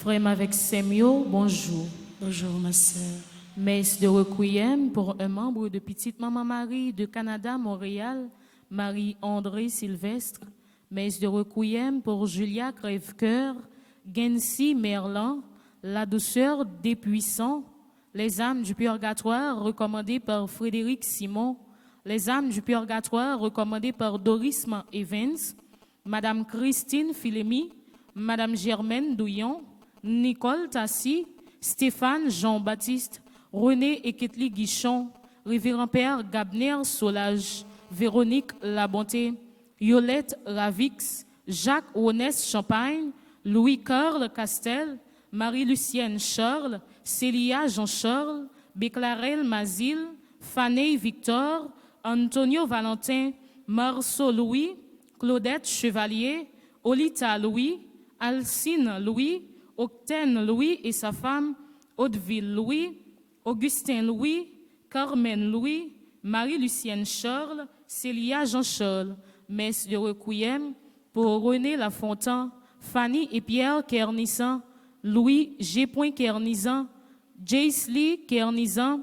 Frère avec Semio, bonjour. Bonjour ma sœur. Messe de requiem pour un membre de Petite Maman Marie de Canada, Montréal, Marie-André Sylvestre. Messe de requiem pour Julia Crèvecoeur, Gensi Merlan, la douceur des puissants, les âmes du purgatoire recommandées par Frédéric Simon, les âmes du purgatoire recommandées par Doris Evans, Madame Christine Philémy, Madame Germaine Douillon, Nicole Tassi, Stéphane Jean-Baptiste, René et Ketli Guichon, Révérend Père Gabner Solage, Véronique Labonté, Yolette Ravix, Jacques Onès Champagne, Louis-Carl Castel, Marie-Lucienne Charles, Célia Jean-Charles, Béclarel Mazil, Fanny Victor, Antonio Valentin, Marceau Louis, Claudette Chevalier, Olita Louis, Alcine Louis, Octène Louis et sa femme, Hauteville Louis, Augustin Louis, Carmen Louis, Marie-Lucienne Charles, Célia Jean-Charles, messe de requiem pour René Lafontaine, Fanny et Pierre Kernissan, Louis G. Kernissan, Jace Lee Kernissan,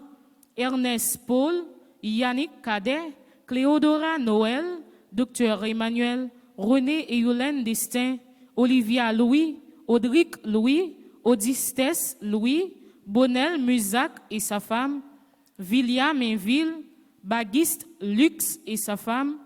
Ernest Paul, Yannick Cadet, Cléodora Noël, Dr Emmanuel, René et Yolène Destin, Olivia Louis, Audric Louis, Odistes Louis, Bonnel Musac et sa femme, Villia Mainville, Baguiste Lux et sa femme,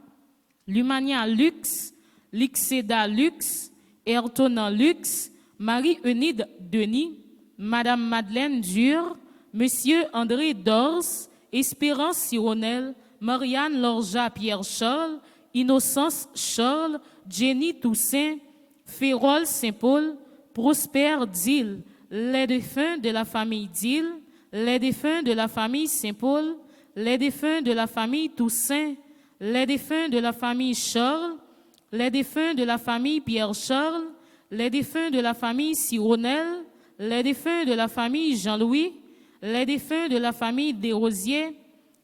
Lumania Lux, Lixeda Lux, Ayrtona Lux, Marie-Eunide Denis, Madame Madeleine Dur, Monsieur André Dors, Espérance Sironel, Marianne Lorja Pierre Charles, Innocence Charles, Jenny Toussaint, Férol Saint-Paul, Prosper Dil, les défunts de la famille Dil, les défunts de la famille Saint-Paul, les défunts de la famille Toussaint, les défunts de la famille Charles, les défunts de la famille Pierre-Charles, les défunts de la famille Sironel, les défunts de la famille Jean-Louis, les défunts de la famille Desrosiers,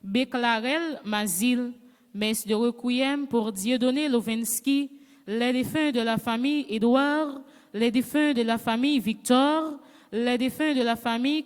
Béclarel Mazil, messe de requiem pour Dieudonné Lovensky, les défunts de la famille Édouard, les défunts de la famille Victor, les défunts de la famille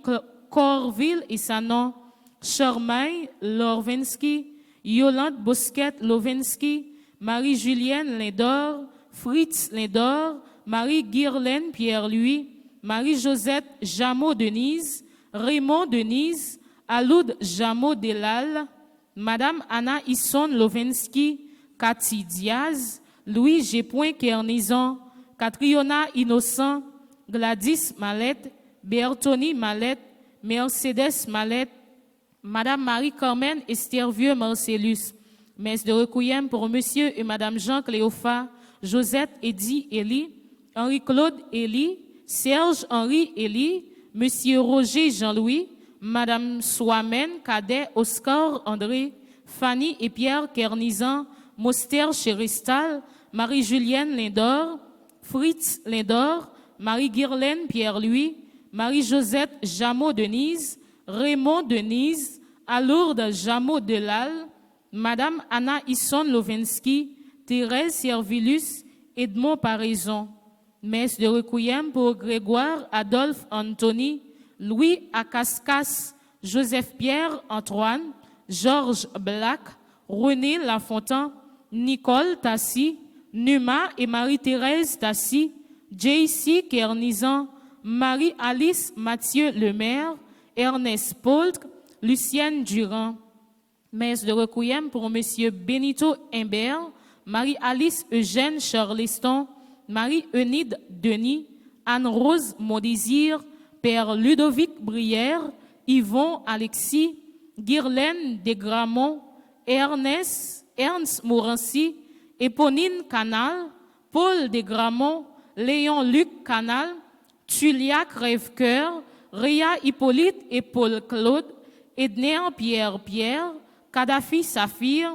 Corville et Sanon, Charmaille Lovensky, Yolande Bosquet Lovensky, Marie-Julienne Lindor, Fritz Lindor, Marie-Guirlaine Pierre-Louis, Marie-Josette Jameau-Denise, Raymond Denise, Aloud Jameau-Delal, Madame Anna Isson Lovensky, Cathy Diaz, Louis G. Kernizon, Catriona Innocent, Gladys Mallette, Bertoni Mallette, Mercedes Mallette, Madame Marie-Carmen Estervieux Marcellus, messe de requiem pour Monsieur et Madame Jean Cléopha, Josette Eddy Elie, Henri-Claude Elie, Serge Henri Elie, Monsieur Roger Jean-Louis, Madame Soamen Cadet Oscar André, Fanny et Pierre Kernizan, Moster Chéristal, Marie-Julienne Lindor, Fritz Lindor, Marie-Guirlaine Pierre-Louis, Marie-Josette Jameau-Denise, Raymond Denise, Alourde Jameau-Delal, Madame Anna Isson Lovensky, Thérèse Servilus, Edmond Paraison. Messe de requiem pour Grégoire Adolphe Anthony, Louis Acascas, Joseph Pierre Antoine, Georges Black, René Lafontaine, Nicole Tassi, Numa et Marie-Thérèse Tassi, J.C. Kernizan, Marie-Alice Mathieu Lemaire, Ernest Poultre, Lucienne Durand. Messe de requiem pour Monsieur Benito Imbert, Marie-Alice Eugène Charleston, Marie-Eunide Denis, Anne-Rose Mondésir, Père Ludovic Brière, Yvon Alexis, Guirlaine Desgramont, Ernst Morancy, Éponine Canal, Paul Desgramont, Léon Luc Canal, Tulia Crèvecoeur, Réa Hippolyte et Paul Claude, Edner Pierre, Kadhafi Saphir,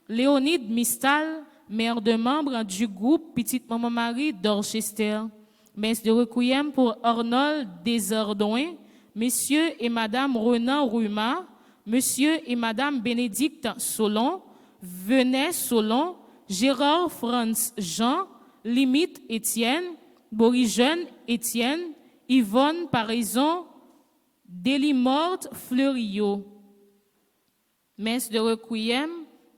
Léonide Mistal, maire de membre du groupe Petite Maman Marie d'Orchester. Messe de requiem pour Arnold Desardouin, Monsieur et Madame Renan Ruma, Monsieur et Madame Bénédicte Solon, Venet Solon, Gérard Franz Jean, Limite Étienne, Borijeune Étienne, Yvonne Paraison, Délimorte Fleurio. Messe de requiem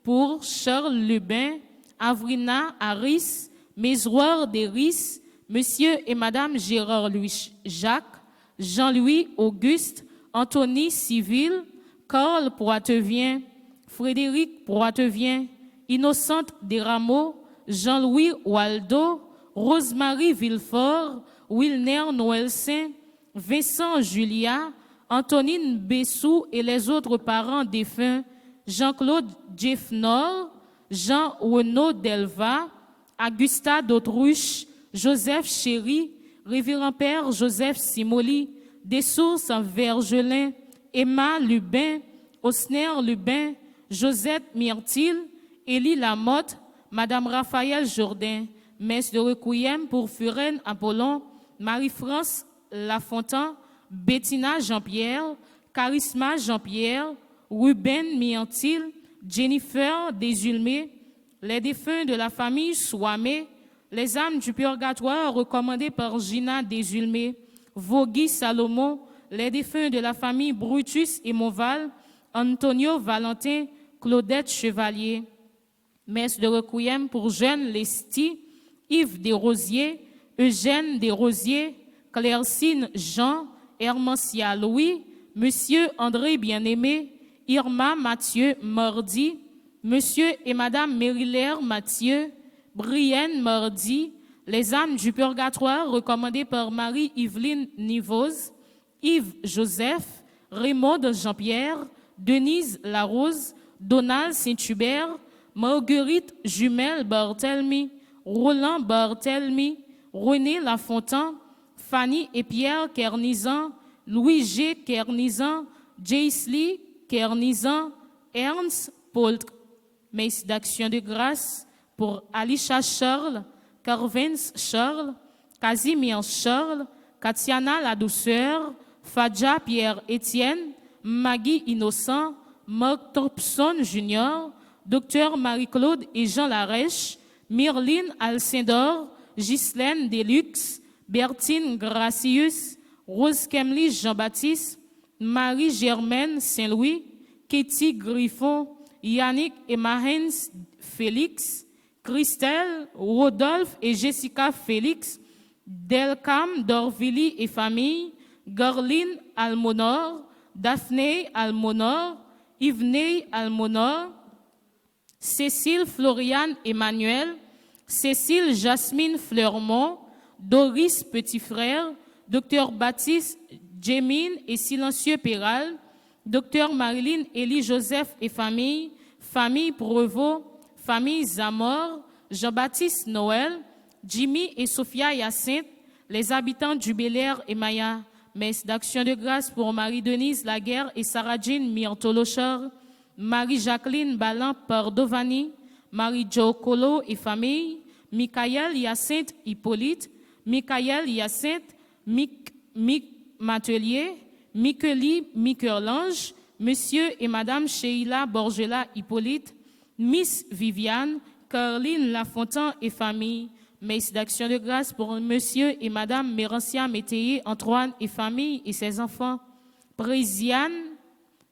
pour Charles Lebin, Avrina Harris, Mézoire Deris, Monsieur et Madame Gérard-Louis Jacques, Jean-Louis Auguste, Anthony Civil, Carl Poitevien, Frédéric Poitevien, Innocente Desrameaux, Jean-Louis Waldo, Rosemary Villefort, Wilner Noël-Saint, Vincent Julia, Antonine Bessou et les autres parents défunts, Jean-Claude Jeffnor, Jean-Renaud Delva, Augusta d'Autruche, Joseph Chéry, Révérend Père Joseph Simoli, Dessources Vergelin, Emma Lubin, Osner Lubin, Josette Myrtille, Élie Lamotte, Madame Raphaël Jourdain. Messe de requiem pour Furen Apollon, Marie-France Lafontaine, Bettina Jean-Pierre, Charisma Jean-Pierre, Ruben Myrtille, Jennifer Desulmé, les défunts de la famille Souamé, les âmes du purgatoire recommandées par Gina Desulmé, Vogui Salomon, les défunts de la famille Brutus et Moval, Antonio Valentin, Claudette Chevalier. Messe de requiem pour Jeanne Lesti, Yves Desrosiers, Eugène Desrosiers, Claircine Jean, Hermancia Louis, Monsieur André Bien-Aimé, Irma Mathieu Mordi, Monsieur et Madame Mérilaire Mathieu, Brienne Mordi, les âmes du purgatoire recommandées par Marie-Yveline Nivose, Yves Joseph, Raymond Jean-Pierre, Denise Larose, Donald Saint-Hubert, Marguerite Jumelle Barthelmy, Roland Barthelmy, René Lafontaine, Fanny et Pierre Kernizan, Louis G. Kernizan, Jaisley Kernizan, Ernst Poultre. Messe d'action de grâce pour Alisha Charles, Carvens Charles, Casimir Charles, Katiana La Douceur, Fadja Pierre-Étienne, Maggie Innocent, Marc Thompson Jr., Docteur Marie-Claude et Jean Larèche, Myrline Alcindor, Ghislaine Deluxe, Bertine Gracius, Rose Kemly Jean-Baptiste, Marie-Germaine Saint-Louis, Katie Griffon, Yannick et Mahens Félix, Christelle, Rodolphe et Jessica Félix, Delcam Dorvili et famille, Gorline Almonor, Daphné Almonor, Yveney Almonor, Cécile Floriane Emmanuel, Cécile Jasmine Fleurmont, Doris Petit Frère, Dr Baptiste Jémine et Silencieux Péral, Dr Marilyn Élie Joseph et famille, famille Prevot, famille Zamor, Jean-Baptiste Noël, Jimmy et Sophia Hyacinthe, les habitants du Bel-Air et Maya. Messe d'action de grâce pour Marie-Denise Laguerre et Sarah-Jean Myrtolochar, Marie-Jacqueline Ballan Pardovani, Marie-Jo Colo et famille, Michael Hyacinthe Hippolyte, Michael Hyacinthe Mick Matelier, Miqueli Miquerlange, Monsieur et Madame Sheila Borgela Hippolyte, Miss Viviane, Caroline Lafontaine et famille, Messe d'action de grâce pour Monsieur et Madame Mérancia Métayer, Antoine et famille et ses enfants. Présiane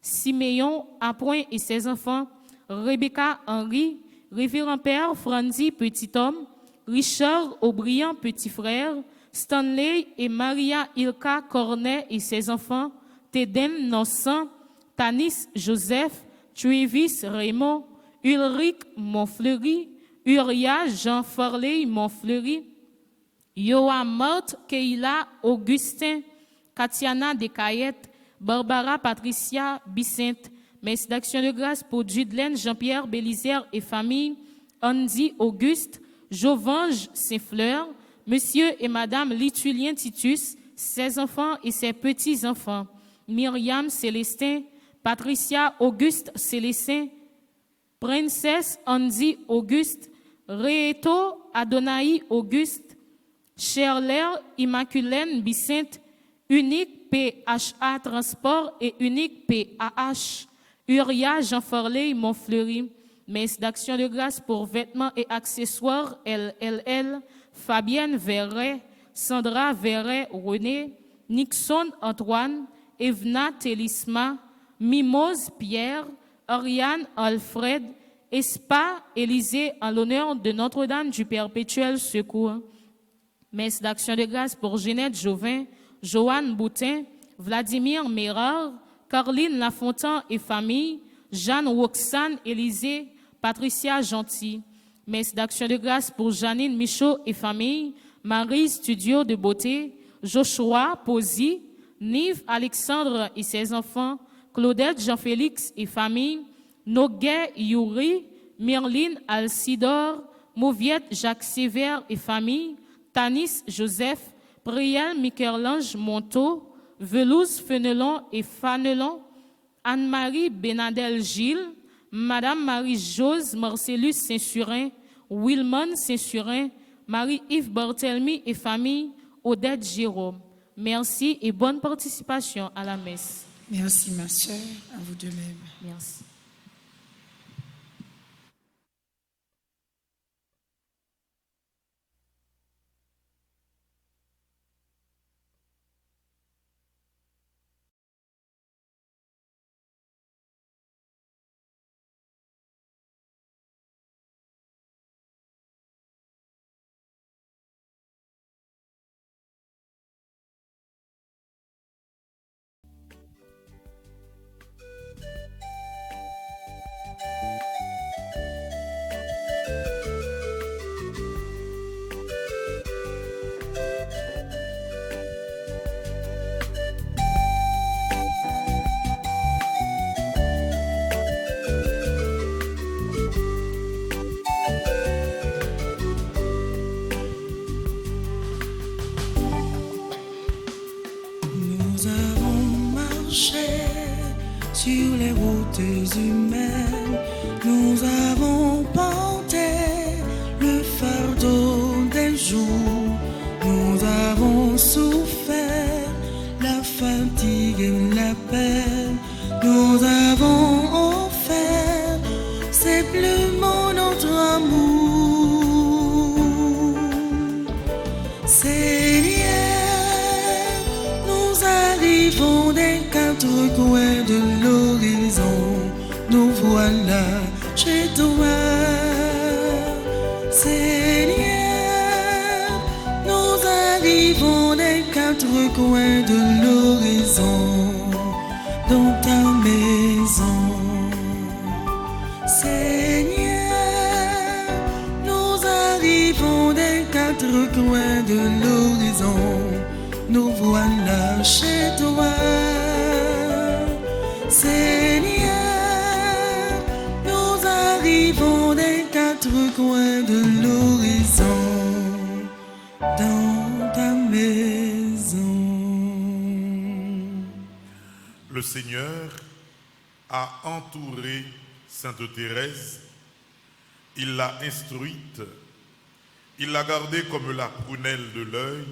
Siméon Appoint et ses enfants. Rebecca Henry, Révérend Père Franzi Petit Homme. Richard Aubriand Petit Frère. Stanley et Maria Ilka Cornet et ses enfants. Teden Nossan. Tanis Joseph. Travis Raymond. Ulrich Montfleury. Uria Jean Forley Montfleury, Yoa Marthe Keila Augustin, Katiana Descaillettes, Barbara Patricia Bicente. Messe d'action de grâce pour Judelaine Jean-Pierre Bélisaire et famille, Andy Auguste, Jovange Saint-Fleur, Monsieur et Madame Litulien Titus, ses enfants et ses petits-enfants, Myriam Célestin, Patricia Auguste Célestin, Princesse Andy Auguste, Reto Adonai Auguste, Cherler Immaculène Bicente, Unique PHA Transport et Unique PAH, Uria Jean Forley Montfleury. Messe d'action de grâce pour vêtements et accessoires LLL, Fabienne Verret, Sandra Verret René, Nixon Antoine, Evna Télisma, Mimose Pierre, Ariane Alfred, Espa Élysée en l'honneur de Notre-Dame du Perpétuel Secours. Messe d'action de grâce pour Jeannette Jovin, Joanne Boutin, Vladimir Mérard, Caroline Lafontaine et famille, Jeanne Roxane Élysée, Patricia Gentil. Messe d'action de grâce pour Janine Michaud et famille, Marie Studio de Beauté, Joshua Posy, Nive Alexandre et ses enfants, Claudette Jean-Félix et famille, Noguet Yuri, Myrline Alcidor, Mauviette Jacques Sévère et famille, Tanis Joseph, Priel Michel-Ange Monteau, Velouse Fenelon et Fanelon, Anne-Marie Benadel Gilles, Madame Marie-Jose Marcellus Saint-Surin, Wilmon Saint-Surin, Marie-Yves Barthelmy et famille, Odette Jérôme. Merci et bonne participation à la messe. Merci ma sœur, à vous de même. Merci. Sur les routes humaines, nous avons porté le fardeau des jours, nous avons souffert la fatigue et la peine, nous avons offert simplement notre amour. Seigneur, nous arrivons des quatre coins de l'horizon, nous voilà chez toi. Seigneur, nous arrivons des quatre coins de l'horizon, dans ta maison. Seigneur, nous arrivons des quatre coins de l'horizon, nous voilà chez toi. Seigneur, nous arrivons des quatre coins de l'horizon, dans ta maison. Le Seigneur a entouré Sainte Thérèse, il l'a instruite, il l'a gardée comme la prunelle de l'œil,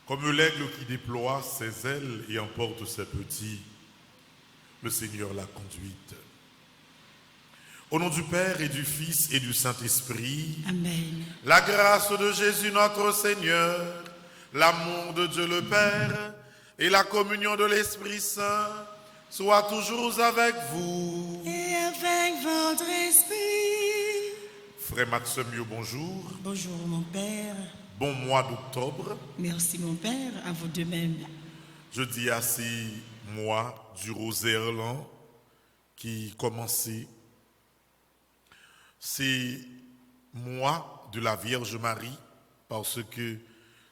comme l'aigle qui déploie ses ailes et emporte ses petits. Le Seigneur l'a conduite. Au nom du Père et du Fils et du Saint-Esprit. Amen. La grâce de Jésus notre Seigneur, l'amour de Dieu le Père et la communion de l'Esprit Saint soient toujours avec vous. Et avec votre esprit. Frère Maximio, bonjour. Bonjour mon Père. Bon mois d'octobre. Merci mon Père, à vous de même. Je dis à ces mois du rosaire lent qui commençait. C'est mois de la Vierge Marie parce que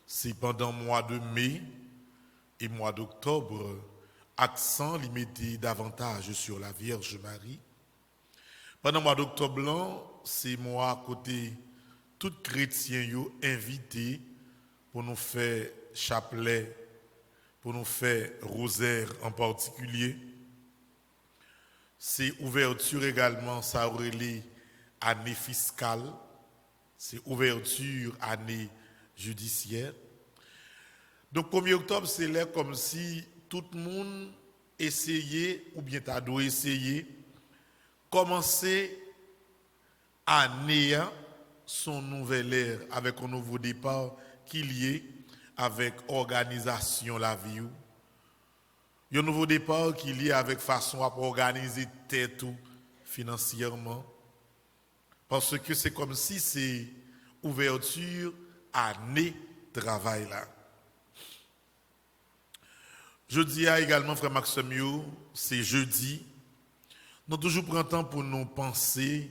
c'est pendant le mois de mai et mois d'octobre, accent limité davantage sur la Vierge Marie. Pendant le mois d'octobre, c'est mois côté tout chrétien yo invité pour nous faire chapelet, pour nous faire rosaire en particulier. C'est ouverture également, ça aurait année fiscale, c'est ouverture année judiciaire. Donc 1er octobre, c'est là comme si tout le monde essayait, ou bien t'as dû essayer, commencer année son nouvelle ère avec un nouveau départ qui est lié avec organisation la vie. Il y a un nouveau départ qui est lié avec façon à organiser tête tout financièrement. Parce que c'est comme si c'est ouverture année travail là. Jeudi également, frère Maximio, c'est jeudi. Nous toujours prenons temps pour nous penser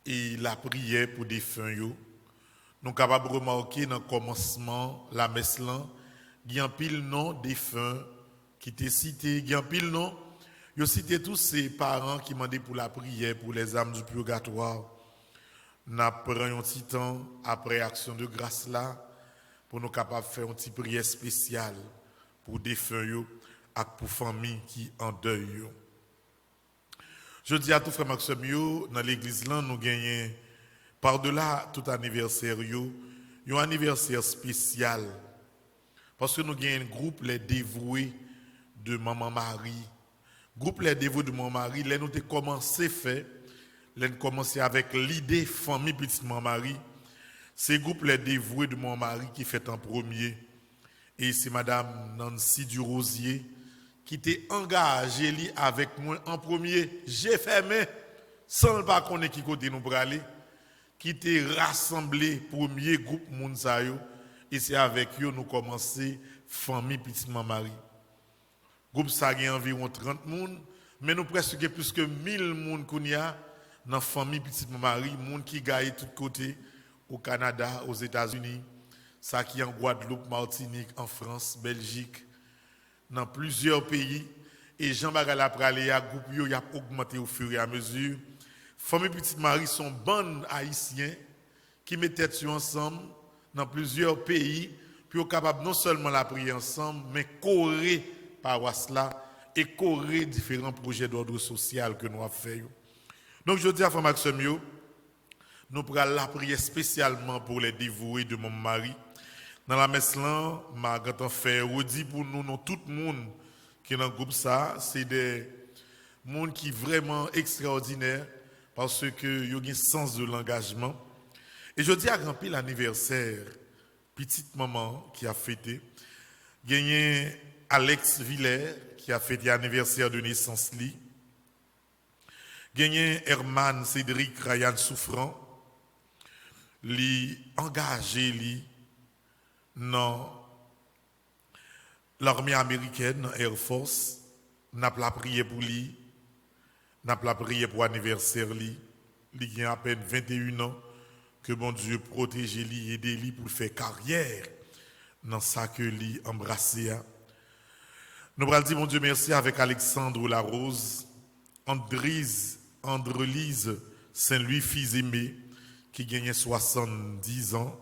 et la prière pour des défunts. Nous sommes capables de remarquer dans le commencement, la messe là, il y a un pile nom défunts qui étaient cités, il y a un pile nom, il y a cité tous ces parents qui demandaient pour la prière, pour les âmes du purgatoire. Nous prenons un petit temps après action de grâce là pour nous capables de faire une petite prière spéciale pour des défunts et pour famille qui en deuil. Je dis à tout frère Maximio, dans l'église là, nous gagnons par-delà tout anniversaire, un anniversaire spécial. Parce que nous gagnons un groupe les dévoués de Maman Marie. Groupe les dévoués de Maman Marie, là nous avons commencé à faire. Nous avons commencé avec l'idée famille petite Maman Marie. C'est le groupe les dévoués de Maman Marie qui fait en premier. Et c'est Madame Nancy Durosier qui était engagée avec moi en premier. J'ai fermé, sans le pas connaître qui côté nous pour aller, qui était rassemblé premier groupe Mounsayo. Et c'est avec eux nous commençons famille petite Maman Marie. Groupe ça a environ 30 personnes, mais nous presque plus que 1000 personnes qu'on y a dans la famille petite Maman Marie, monde qui gagne tout côté au Canada, aux États-Unis, ça qui en Guadeloupe, Martinique, en France, Belgique, dans plusieurs pays. Et Jean-Bagala Praléa, groupe yo y a augmenté au fur et à mesure. Famille Petite Marie sont bandes haïtiens qui mettent tête ensemble dans plusieurs pays, puis capable non seulement la prier ensemble, mais correr paroisse là et correr différents projets d'ordre social que nous avons fait. Donc je dis à Frère Maximio, nous prenons la prière spécialement pour les dévoués de mon mari. Dans la messe là, je fait redit pour nous, tout le monde qui est dans le groupe ça, c'est des gens qui sont vraiment extraordinaires parce qu'ils ont un sens de l'engagement. Et je dis à grand pile l'anniversaire, petite maman qui a fêté, gagné Alex Villers qui a fêté l'anniversaire de naissance li, gagné Herman Cédric Ryan Souffrant, li engagé li dans l'armée américaine, Air Force, n'a pas prié pour lui, n'a pas prié pour l'anniversaire lui, il a à peine 21 ans que bon Dieu protège lui, aide lui pour faire carrière dans ça que lui embrassé. Nous allons dire mon Dieu merci avec Alexandre Larose, Andrelise Saint-Louis fils aimé qui gagnait 70 ans.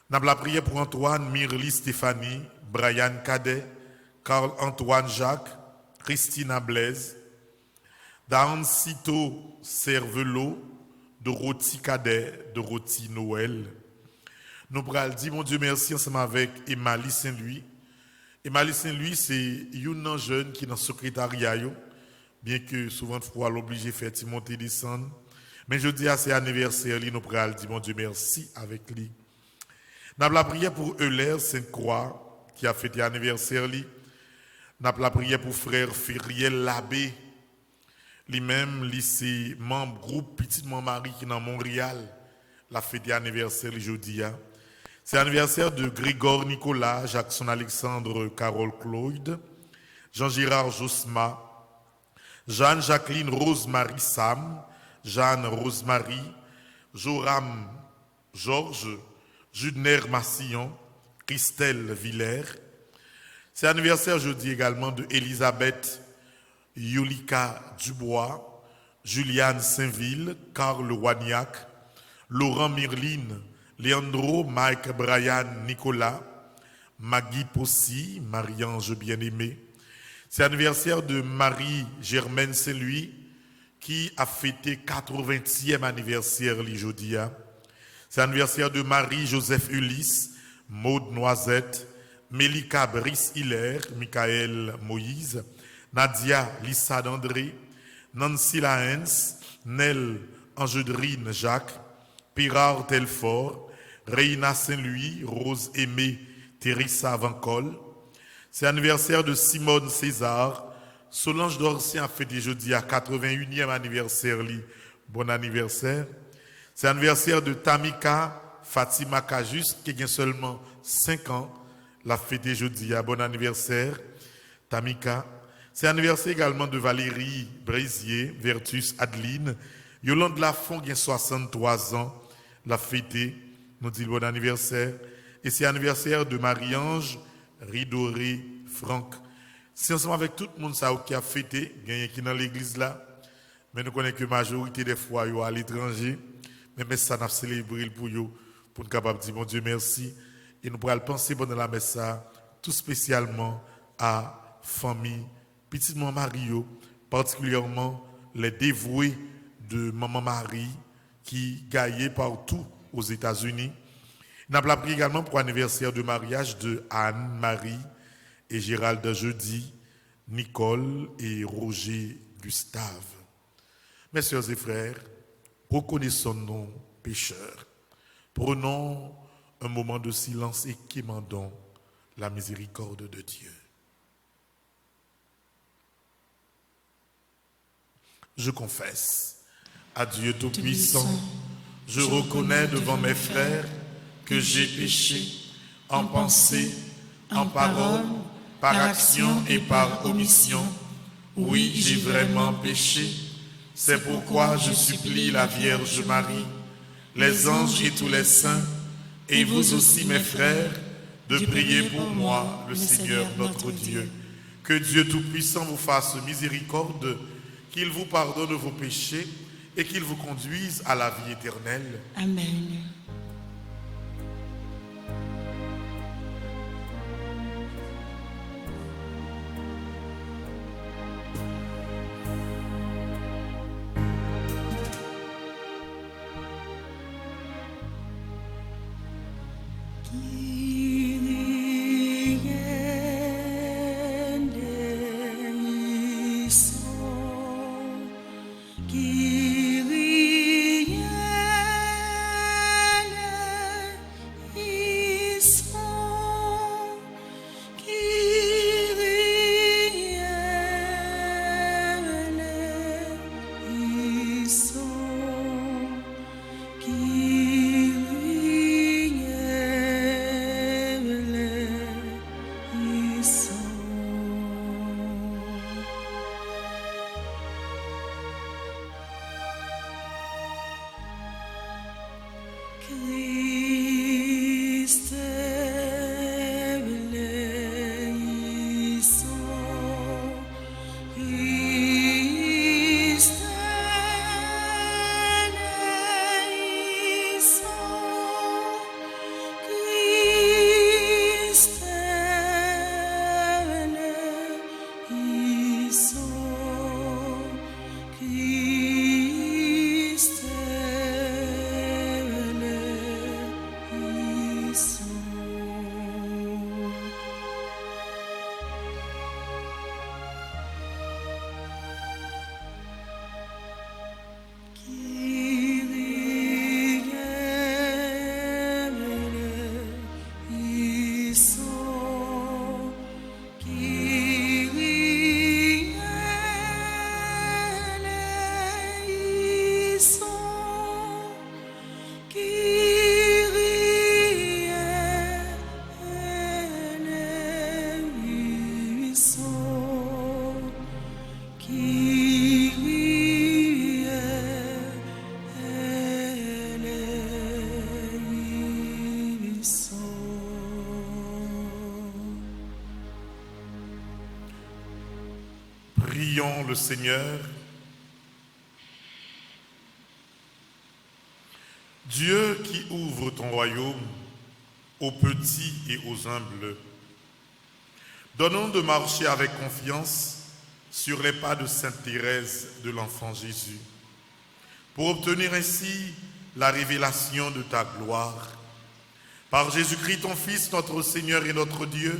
Nous avons prié pour Antoine, Mirly Stéphanie, Brian Cadet, Carl-Antoine Jacques, Christina Blaise, Dan Cito Cervelot, Dorothy Cadet, Dorothy Noël. Nous allons dire mon Dieu merci ensemble avec Emily Saint-Louis. Emily Saint-Louis, c'est une jeune qui est dans le secrétariat bien que souvent de fois l'obligé fait monter descendre. Mais je dis à ces anniversaires, nous prenons dire mon Dieu merci avec lui. Nous avons la prière pour Euler Sainte-Croix qui a fêté anniversaire. Nous avons la prière pour frère Fériel Labbé. Lui-même, lycée, membre groupe Petite Marie qui est dans Montréal, la fêté anniversaire aujourd'hui. C'est l'anniversaire de Grégor Nicolas, Jackson Alexandre, Carole Claude, Jean-Gérard Josma, Jeanne-Jacqueline Rosemary Sam, Jeanne Rosemary, Joram Georges, Judner Massillon, Christelle Villers. C'est l'anniversaire jeudi également de Elisabeth Yulika Dubois, Juliane Saint-Ville, Carl Wagnac, Laurent Mirline, Leandro Mike Brian Nicolas, Maggie Possie, Marie-Ange Bien-Aimée. C'est l'anniversaire de Marie-Germaine Saint-Louis qui a fêté 80e anniversaire aujourd'hui. C'est l'anniversaire de Marie-Joseph Ulysse, Maude Noisette, Mélika Brice Hiller, Michael Moïse, Nadia Lissa d'André, Nancy Laens, Nel Angedrine Jacques, Pirard Telfort, Reina Saint-Louis, Rose Aimée, Teresa Vancol. C'est l'anniversaire de Simone César. Solange Dorcien a fêté jeudi à 81e anniversaire. Bon anniversaire. C'est l'anniversaire de Tamika Fatima Kajus, qui a seulement 5 ans. La fêté jeudi à bon anniversaire. Tamika. C'est l'anniversaire également de Valérie Brézier, Vertus Adeline. Yolande Lafont, qui a 63 ans. La fêté, nous dit bon anniversaire. Et c'est l'anniversaire de Marie-Ange Ridoré Franck. C'est ensemble avec tout le monde ça qui a fêté, gagné qui dans l'église là. Mais nous connaissons que la majorité des fois ils sont à l'étranger. Mais ça n'a célébré pour eux, pour nous capables de dire mon Dieu merci. Et nous pourrons penser pendant la messe tout spécialement à famille, petite maman Mario, particulièrement les dévoués de maman Marie qui gagnaient partout aux États-Unis. Nous avons appris également pour l'anniversaire de mariage de Anne-Marie et Gérald Jeudi, Nicole et Roger Gustave. Mes sœurs et frères, reconnaissons nos pécheurs. Prenons un moment de silence et quémandons la miséricorde de Dieu. Je confesse à Dieu Tout-Puissant, je reconnais devant mes frères que j'ai péché en pensée, en parole, par action et par omission. Oui, j'ai vraiment péché. C'est pourquoi je supplie la Vierge Marie, les anges et tous les saints, et vous aussi mes frères, de prier pour moi, le Seigneur notre Dieu. Que Dieu Tout-Puissant vous fasse miséricorde, qu'il vous pardonne vos péchés et qu'il vous conduise à la vie éternelle. Amen. Prions le Seigneur. Dieu qui ouvre ton royaume aux petits et aux humbles, donne-nous de marcher avec confiance sur les pas de Sainte Thérèse de l'Enfant Jésus, pour obtenir ainsi la révélation de ta gloire. Par Jésus-Christ, ton Fils, notre Seigneur et notre Dieu,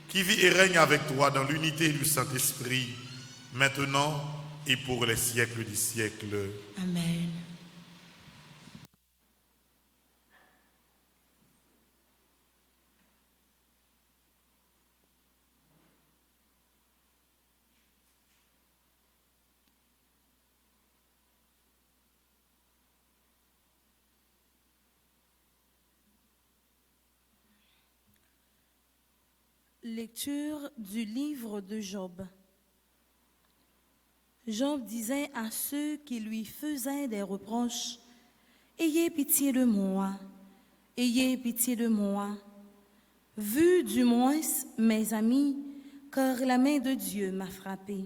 qui vit et règne avec toi dans l'unité du Saint-Esprit, maintenant et pour les siècles des siècles. Amen. Lecture du livre de Job. Job disait à ceux qui lui faisaient des reproches, « Ayez pitié de moi, ayez pitié de moi. Vu du moins mes amis, car la main de Dieu m'a frappé.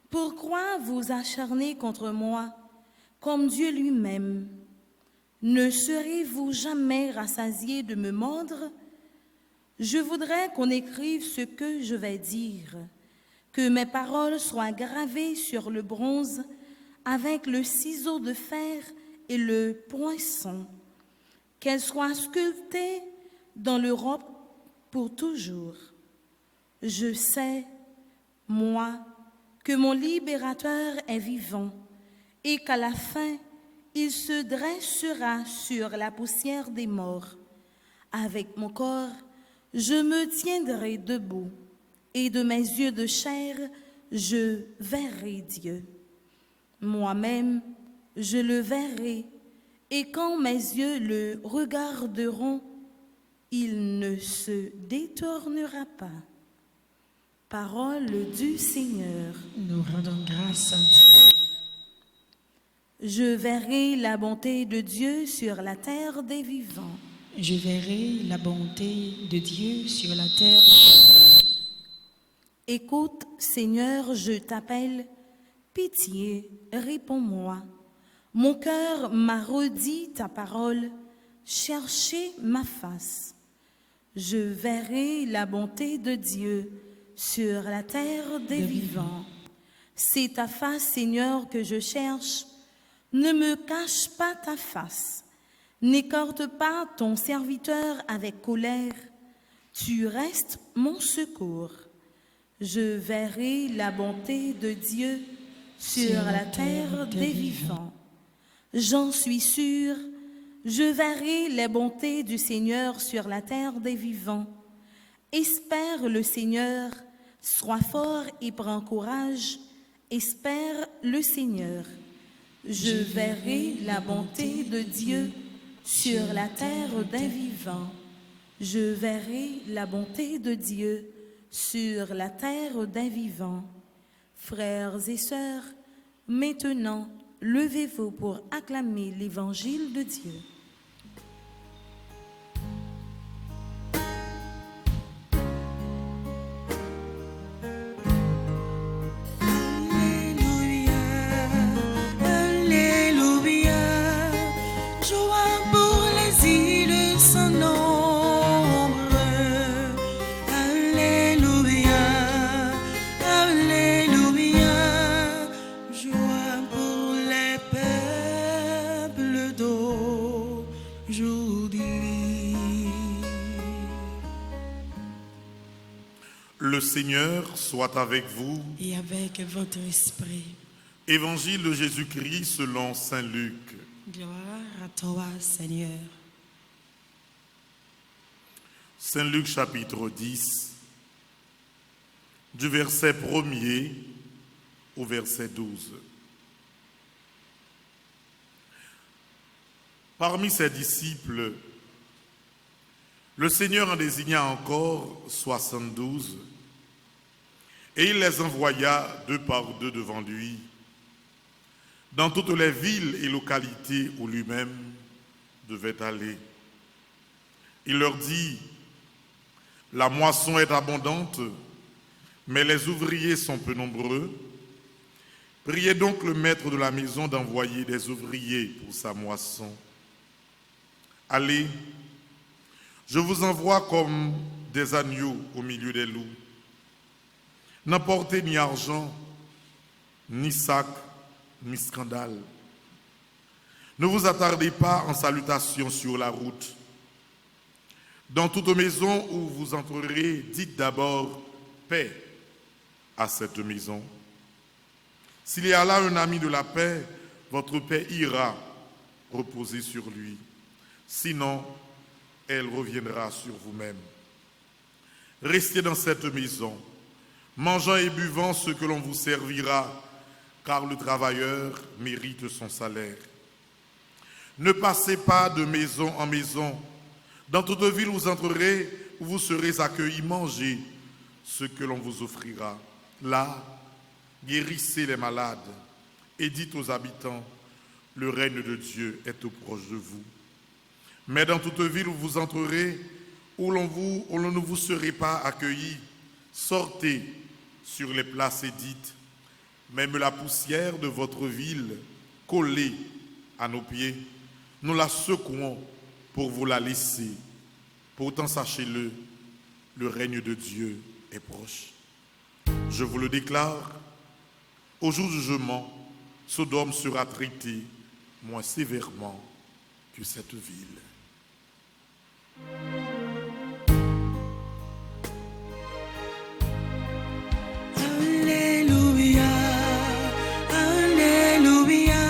Pourquoi vous acharnez contre moi, comme Dieu lui-même? Ne serez-vous jamais rassasiés de me mordre? Je voudrais qu'on écrive ce que je vais dire, que mes paroles soient gravées sur le bronze avec le ciseau de fer et le poinçon, qu'elles soient sculptées dans le roc pour toujours. Je sais, moi, que mon libérateur est vivant et qu'à la fin, il se dressera sur la poussière des morts. Avec mon corps, je me tiendrai debout, et de mes yeux de chair, je verrai Dieu. Moi-même, je le verrai, et quand mes yeux le regarderont, il ne se détournera pas. Parole du Seigneur. Nous rendons grâce à Dieu. Je verrai la bonté de Dieu sur la terre des vivants. Je verrai la bonté de Dieu sur la terre. Écoute, Seigneur, je t'appelle. Pitié, réponds-moi. Mon cœur m'a redit ta parole. Cherchez ma face. Je verrai la bonté de Dieu sur la terre des vivants. C'est ta face, Seigneur, que je cherche. Ne me cache pas ta face. N'écarte pas ton serviteur avec colère, tu restes mon secours. Je verrai la bonté de Dieu sur la terre des vivants. J'en suis sûre, je verrai les bontés du Seigneur sur la terre des vivants. Espère le Seigneur, sois fort et prends courage, espère le Seigneur. Je verrai la bonté de Dieu sur la terre des vivants. Je verrai la bonté de Dieu sur la terre des vivants. Frères et sœurs, maintenant, levez-vous pour acclamer l'évangile de Dieu. Le Seigneur soit avec vous. Et avec votre esprit. Évangile de Jésus-Christ selon saint Luc. Gloire à toi, Seigneur. Saint Luc chapitre 10, du verset 1er au verset 12. Parmi ses disciples, le Seigneur en désigna encore 72, et il les envoya 2 par 2 devant lui, dans toutes les villes et localités où lui-même devait aller. Il leur dit, « La moisson est abondante, mais les ouvriers sont peu nombreux. Priez donc le maître de la maison d'envoyer des ouvriers pour sa moisson. Allez, je vous envoie comme des agneaux au milieu des loups. N'emportez ni argent, ni sac, ni scandale. Ne vous attardez pas en salutation sur la route. Dans toute maison où vous entrerez, dites d'abord paix à cette maison. S'il y a là un ami de la paix, votre paix ira reposer sur lui. Sinon, elle reviendra sur vous-même. Restez dans cette maison, mangeant et buvant ce que l'on vous servira, car le travailleur mérite son salaire. Ne passez pas de maison en maison. Dans toute ville où vous entrerez, où vous serez accueillis, mangez ce que l'on vous offrira. Là, guérissez les malades et dites aux habitants, le règne de Dieu est tout proche de vous. Mais dans toute ville où vous entrerez, où l'on ne vous serait pas accueillis, sortez sur les places et dites, même la poussière de votre ville collée à nos pieds, nous la secouons pour vous la laisser. Pourtant, sachez-le, le règne de Dieu est proche. Je vous le déclare, au jour du jugement, Sodome sera traité moins sévèrement que cette ville. Alléluia, Alléluia,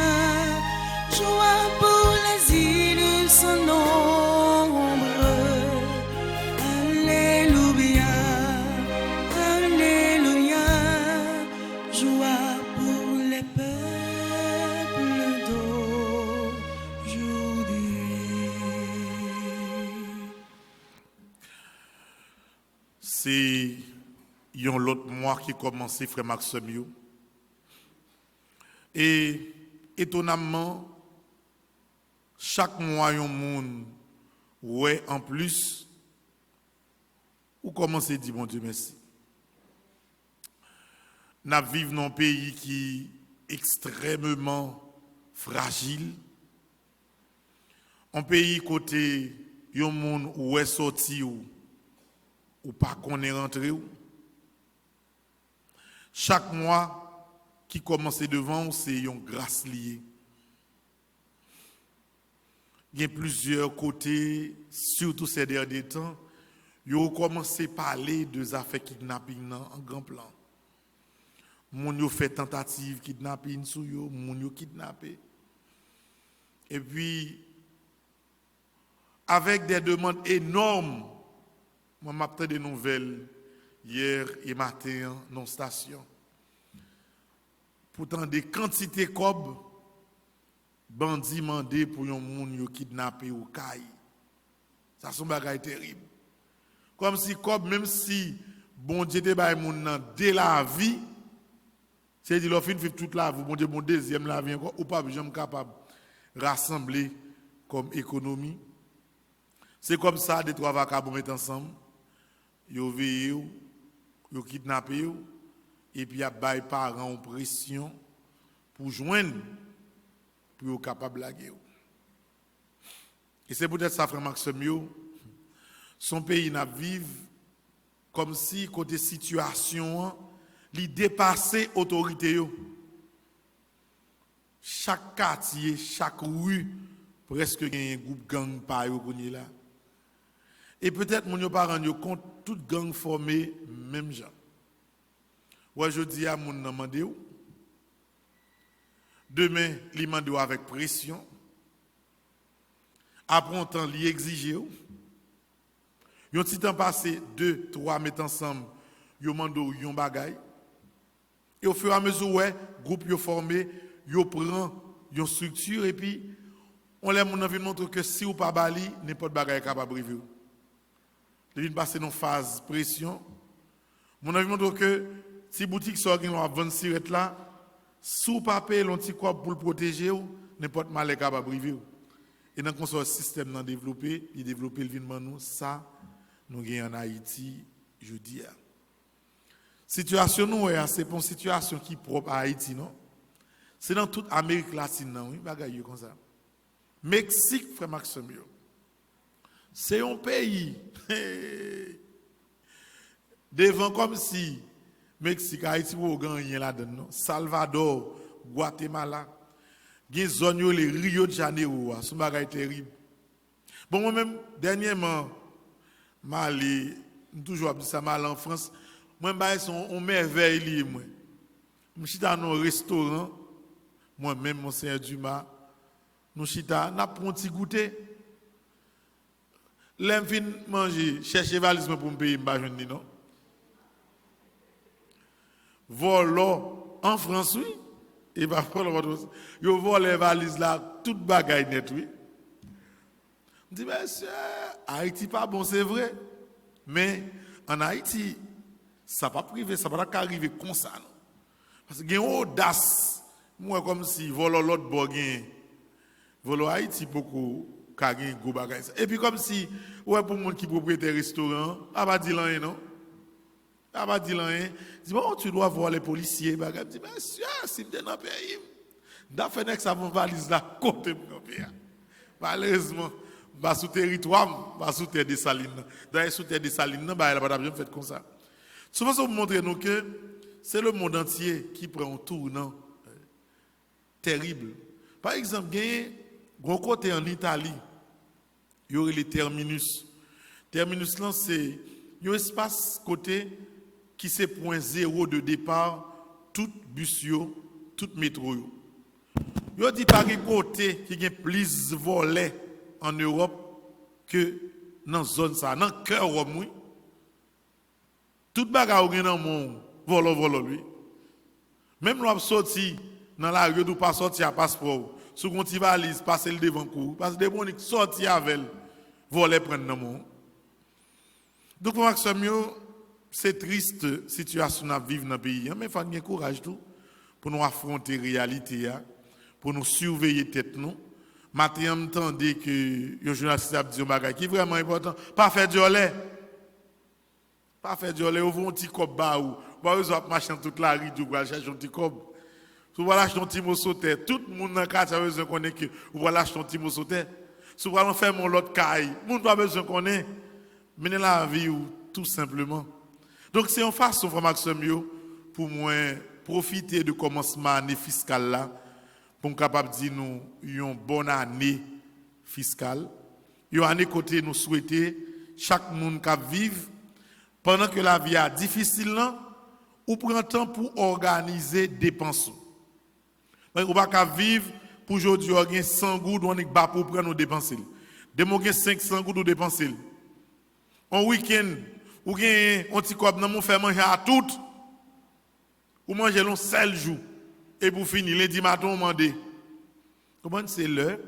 joie pour les îles sans nombre. Alléluia, Alléluia, joie pour les peuples d'aujourd'hui. C'est l'autre mois qui commençait, frère Maxime. Et étonnamment, chaque mois, il y a un monde, ouais, en plus, ou commencez à dire, bon Dieu, merci. Nous vivons dans un pays qui est extrêmement fragile. Un pays côté, il y a un monde où est sorti ou pas qu'on est rentré. Chaque mois qui commence devant, c'est une grâce liée. Il y a plusieurs côtés, surtout ces derniers temps, ils ont commencé à parler de affaires kidnapping en grand plan. Moun yo fait tentative kidnapping sou yo, moun yo kidnappé. Et puis, avec des demandes énormes, moi m'attends des nouvelles hier et matin dans la station. Pourtant, des quantités de cob, bandits mandés pour yon moun yo kidnappé ou caille. Ça son bagay terrible. Comme si cob, même si bon Dieu te bay moun nan dès la vie, c'est dit l'on fin vivre toute la vie, bon Dieu bon deuxième la vie encore, ou pas jamais capable rassembler comme économie. C'est comme ça des trois vagabonds mettent ensemble, yo veillé, yo kidnappé, et puis a bay parents en pression pour joindre pour être capable de blaguer. Et c'est peut-être ça, frère Maxime, son pays n'a vivre comme si côté situation li dépasser autorité yo. Chaque quartier, chaque rue presque un groupe gang pa yo konye là. Et peut-être mon yo parents yo compte toute gang formée même gens. Ouais, je dis à mon nan mande ou. Demain, li mande ou avec pression. Après un temps, li exige ou. Yon ti temps passé 2, 3 mettent ensemble, yo mande ou yon bagay. Et au fur et à mesure ouais, groupe yo formé, yo prend yon structure et puis on les mon envie montre que si ou pas bali, n'importe bagay capable briver. Il vient passer dans phase pression. Mon envie montre que si boutique sort qui va vendre sirette là, sous papier l'on ti quoi pour le protéger ou n'importe mal est capable briver. Et dans le système nan développé, il développé le vin nous ça nous gagne en Haïti, je dis. Situation nous c'est pour une situation qui est propre à Haïti, non? C'est dans toute Amérique latine, non? Oui, bagaille comme ça. Mexique, frère Maxime, c'est un pays devant comme si Mexique, Haïti, vous gagnez là-dedans. Salvador, Guatemala, il y a des zones, les Rio de Janeiro, c'est un bagage terrible. Bon, moi-même, dernièrement, je toujours dit ça, mal en France, moi-même, on merveille, moi. Je suis dans un restaurant, moi-même, Monseigneur Dumas, nous sommes dans un petit goûter. L'aime fin manger, chercher valise pour me payer, je non. Volo en France, oui. Et va falloir yo vole les valises là, toute bagaille net, oui. Je dis, monsieur, Haïti pas bon, c'est vrai. Mais en Haïti, ça pas privé, ça pas arriver comme ça. Non? Parce qu'il y a une audace. Moi, comme si volo l'autre boguin, volo Haïti beaucoup, kagin go bagay. Et puis comme si, ouais, pour monde qui propriétaire restaurant, ah pas dit rien, non? Ah pas dit rien. Dis bon, tu dois voir les policiers, bagay. Dis monsieur, si m'te dans pays, d'a fait que ça mon valise là côté mon pays. Malheureusement, ba sous territoire, ba sous terre des salines. Dans sous terre des salines, bah elle pas bien fait comme ça. Souvent ça vous montrer nous que c'est le monde entier qui prend un tournant terrible. Par exemple, il y a un côté en Italie, il y aurait les terminus. Terminus là c'est un espace côté qui c'est point zéro de départ tout bus yo, tout métro yo. Yo dit par côté qui a plus volets en Europe que dans zone ça, dans cœur Rome oui. Tout bagarre gen dans mon volo lui. Même l'on sorti dans la rue ou pas sorti à passeport, sous une petite valise passer le devant cour parce que des gens qui sorti avec voler prendre dans mon. Donc pour Maxime c'est triste situation à vivre dans le pays, mais il faut avoir courage tout pour nous affronter la réalité, pour nous surveiller tête nous. Matin, m'entendez que le journaliste a dit un qui est vraiment important, pas faire du olé. Pas faire du olé, ouvre un petit cop bas ou vous avez marché dans toute la rue, vous allez chercher un petit cop. Vous allez acheter un petit mot sauté, tout le monde dans le quartier a besoin de connaître que vous allez acheter un petit mot sauté. Si vous allez faire mon lot caille, tout le monde a besoin de connaître. Mener la vie ou tout simplement. Donc c'est une façon, Frère Maxime, pour moi profiter de commencement année fiscale là, pour capable dire nous une bonne année fiscale. Une année côté nous souhaiter chaque monde qui vive pendant que la vie est difficile là, ou prend temps pour organiser dépenses. On va pas vivre pour aujourd'hui on a 100 gouttes on est bas pour prendre nos dépenses. Demo 500 gouttes ou dépenser. Un week-end ou gagne un petit cob dans mon faire manger à tout ou manger long seul jour et pour finir lundi matin on mandé. Comment c'est l'heure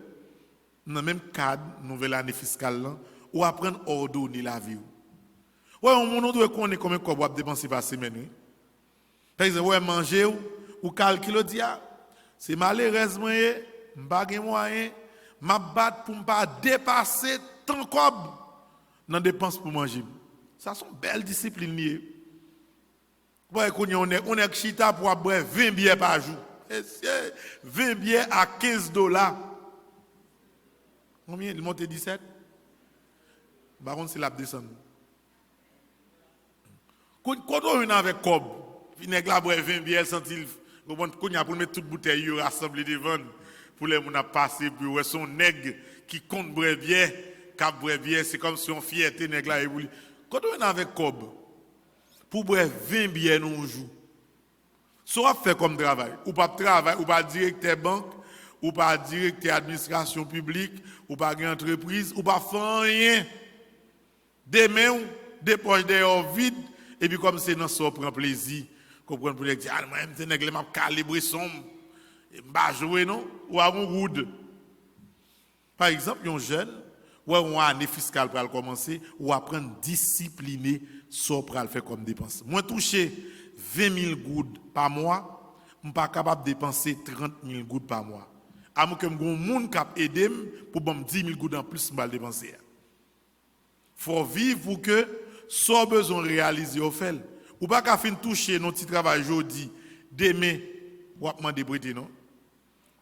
dans même cadre nouvelle année fiscale là ou apprendre à ordonner la vie. Ouais, on doit connaître combien de cob dépenser par semaine. Par exemple, ouais manger ou calculer dia c'est malheureusement m'pa gen moyen m'a battre pour pas dépasser tant cob dans dépenses pour manger. Ça sont belles disciplines liées. Ouais, on est chita pour boire 20 bières par jour. 20 bières à $15. Combien il monte 17? Par contre, c'est la descente. Quand on est avec cob, il est là boire 20 bières sentil qu'on a pour mettre toute bouteille rassemblée devant pour les gens passer pour son nègre qui compte boire bière. Cap bière, c'est comme si on fierté nèg la ébouli. Quand on est avec cob pour boire 20 bières nous jour. Soit fait comme travail, ou pas travail, ou pas directeur banque, ou pas directeur administration publique, ou pas entreprise, ou pas faire rien. Des mains, des poches d'air vides et puis comme c'est dans ça prend plaisir, comprendre pour dire ah moi c'est nèg m'a calibrer son m'pa jouer non ou à un roud. Par exemple, un jeune ou une année fiscale pour commencer ou apprendre discipliner ça pour faire comme dépense. Moi toucher 20 000 gouttes par mois, je ne suis pas capable de dépenser 30 000 gouttes par mois. À moins que je aider monde qui aide pour 10 000 gouttes en plus je dépenser. Il faut vivre pour que soit besoin de réaliser au fait ou pas qu'à fin toucher notre petit travail aujourd'hui, demain, ou à demander prêter, non?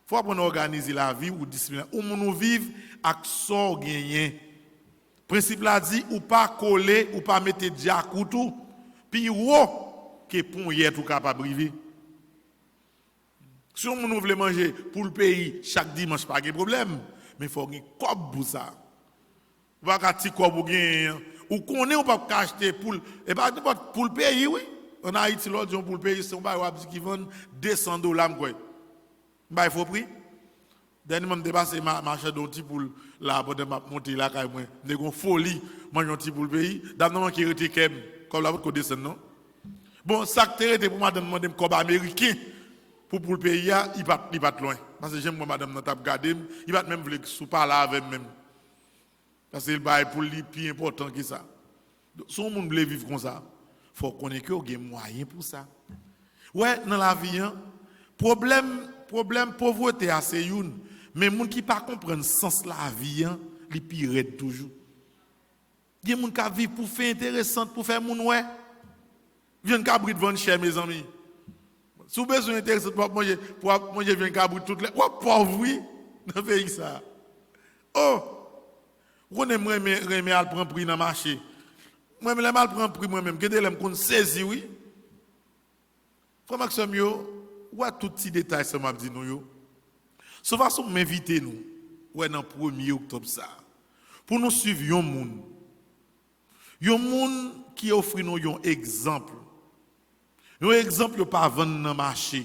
Faut qu'on organise la vie ou discipliner. Ou nous vivre avec sort gagné. Principe là dit ou pas coller ou pas mettre déjà couteau puis que pour hier tout capable briver. Si on veut manger pour le pays chaque dimanche pas de problème, mais il faut un cob pour ça. Va ka ti cob ou connaît ou pas acheter pour et pas pour le pays oui. En Haïti l'autre jour pour le pays c'est on va qui vend $200 quoi. Bah il faut prix. Dernièrement me dépassé marché d'un petit pour là pour monter là quand moi. Des gon folie manger un petit pour le pays. D'abord qui était comme la pour descendre non. Bon ça était pour madame demander cob américain pour le pays il va loin. Parce que j'aime moi madame n'a t'a regarder, il va même vouloir sous parler avec même. Parce que le bail pour lui plus important que ça. Si on veut vivre comme ça, il faut qu'on ait que des moyens pour ça. Ouais, dans la vie, problème pauvreté c'est une, mais les gens qui ne comprennent pas le sens de la vie, ils pire toujours. Il y a des gens qui vivent pour faire intéressant, pour faire mon ouais. Viens cabrit de vendre cher mes amis. Si vous avez besoin d'intéressant pour manger viens cabrit toutes les pauvre oui dans le pays ça. Oh, vous aimez remettre à prendre prix dans le marché. Moi même mal prendre prix moi même que de l'aime qu'on saisit oui. Frère Maxime yo, ouais tout petit détail ça m'a dit nous yo. De toute façon m'inviter nous ouais dans 1er octobre ça. Pour nous suivre un monde. Un monde qui offre nous un exemple. Un exemple pas vendre dans marché,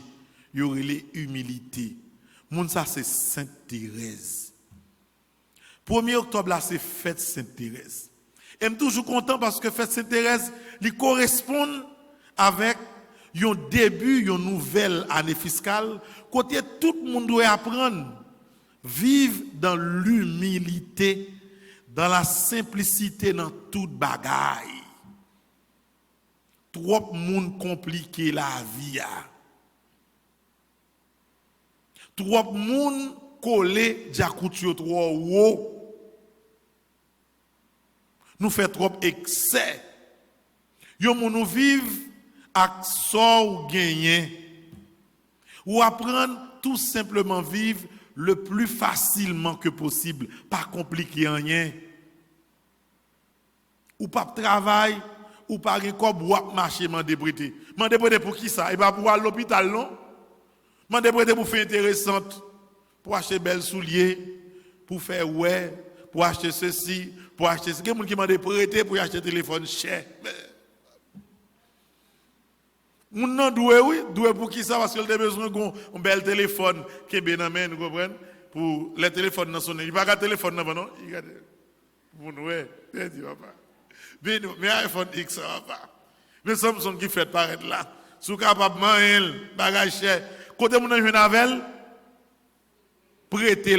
il y aurait l'humilité. Monde ça c'est Sainte Thérèse. 1er octobre là c'est fête Sainte Thérèse. Et je suis toujours content parce que fête Sainte Thérèse il correspond avec un début, une nouvelle année fiscale côté tout le monde doit apprendre vivre dans l'humilité, dans la simplicité dans toute bagaille. Trop monde compliqué la vie a. Trop monde collé jakouti trop haut. Nous fait trop excès. Yo moun nous vivre ak sort gagner. Ou apprendre tout simplement vivre le plus facilement que possible, pas compliqué rien. Ou pas travail ou pas gen kob ou marcher mandé prêter. Mandé prêter pour qui ça? Et pas pour aller à l'hôpital non? Mandé prêter pour faire intéressante, pour acheter belles souliers, pour faire ouais, pour acheter ceci, pour acheter ce. Quelqu'un qui m'a prêter pour acheter téléphone cher. Moun nan doué oui, doué pour qui ça parce qu'il a besoin d'un bel téléphone qui est bien amène, vous comprenez? Pour les téléphones dans son, il pas de téléphone non, il garde. Vous ouais, dit papa. Mais iPhone X ça va pas. Mais Samsung qui fait paraître là, sous capable manger bagage cher. Côté moun nan joine avec prêter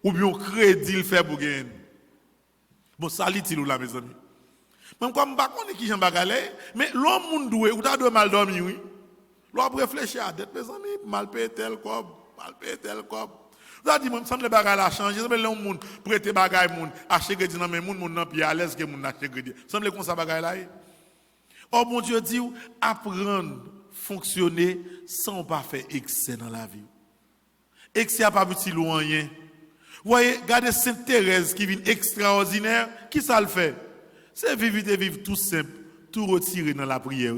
ou bien crédit le faire pour gagner. Bon ça li là mes amis. Même comme pas connait qui Jean Bagalé, mais l'homme moun doué ou ta doit mal dormir oui. L'on réfléchir à dette mes amis, mal payer tel cob. Ça dit me semble bagay la changer, semble l'homme moun prêter bagay moun, acheter crédit dans moun nan pi à l'aise que moun acheter crédit. Semble comme ça bagay là. Oh mon Dieu dit apprendre fonctionner sans pas faire excès dans la vie. Excès a pas petit loin rien. Voyez, regardez Sainte Thérèse qui vient extraordinaire, qui ça le fait? C'est vivre tout simple, tout retiré dans la prière.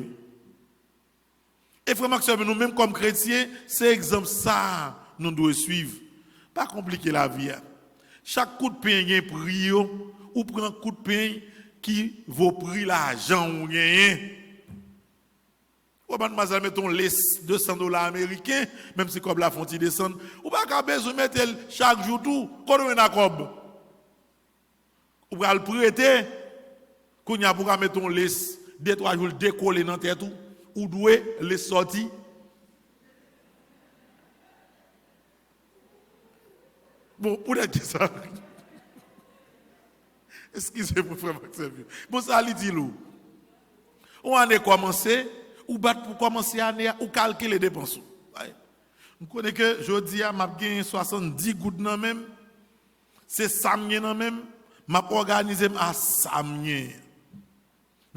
Et frère Maxime, nous-mêmes comme chrétiens, c'est exemple ça nous devons suivre. Pas compliquer la vie. Chaque coup de pain a un prix, ou prend un coup de pain qui vaut prix l'argent ou rien. Ou mademoiselle, mettons les $200 américains, même si comme la fonti descend, ou pas qu'à besoin de mettre chaque jour tout, quand on a comme. Ou pas le prêter. Quand y a pour mettre on laisse 2-3 jours décoller dans tête ou doué les sorties. Bon, pour être ça. Excusez-moi frère Maxime. Bon ça li dit lou. On a commencé ou battre pour commencer année ou calculer les dépenses. On connaît que jodi a m'a gagné 70 gouttes dans même. C'est samien dans même, m'a organisé à samien.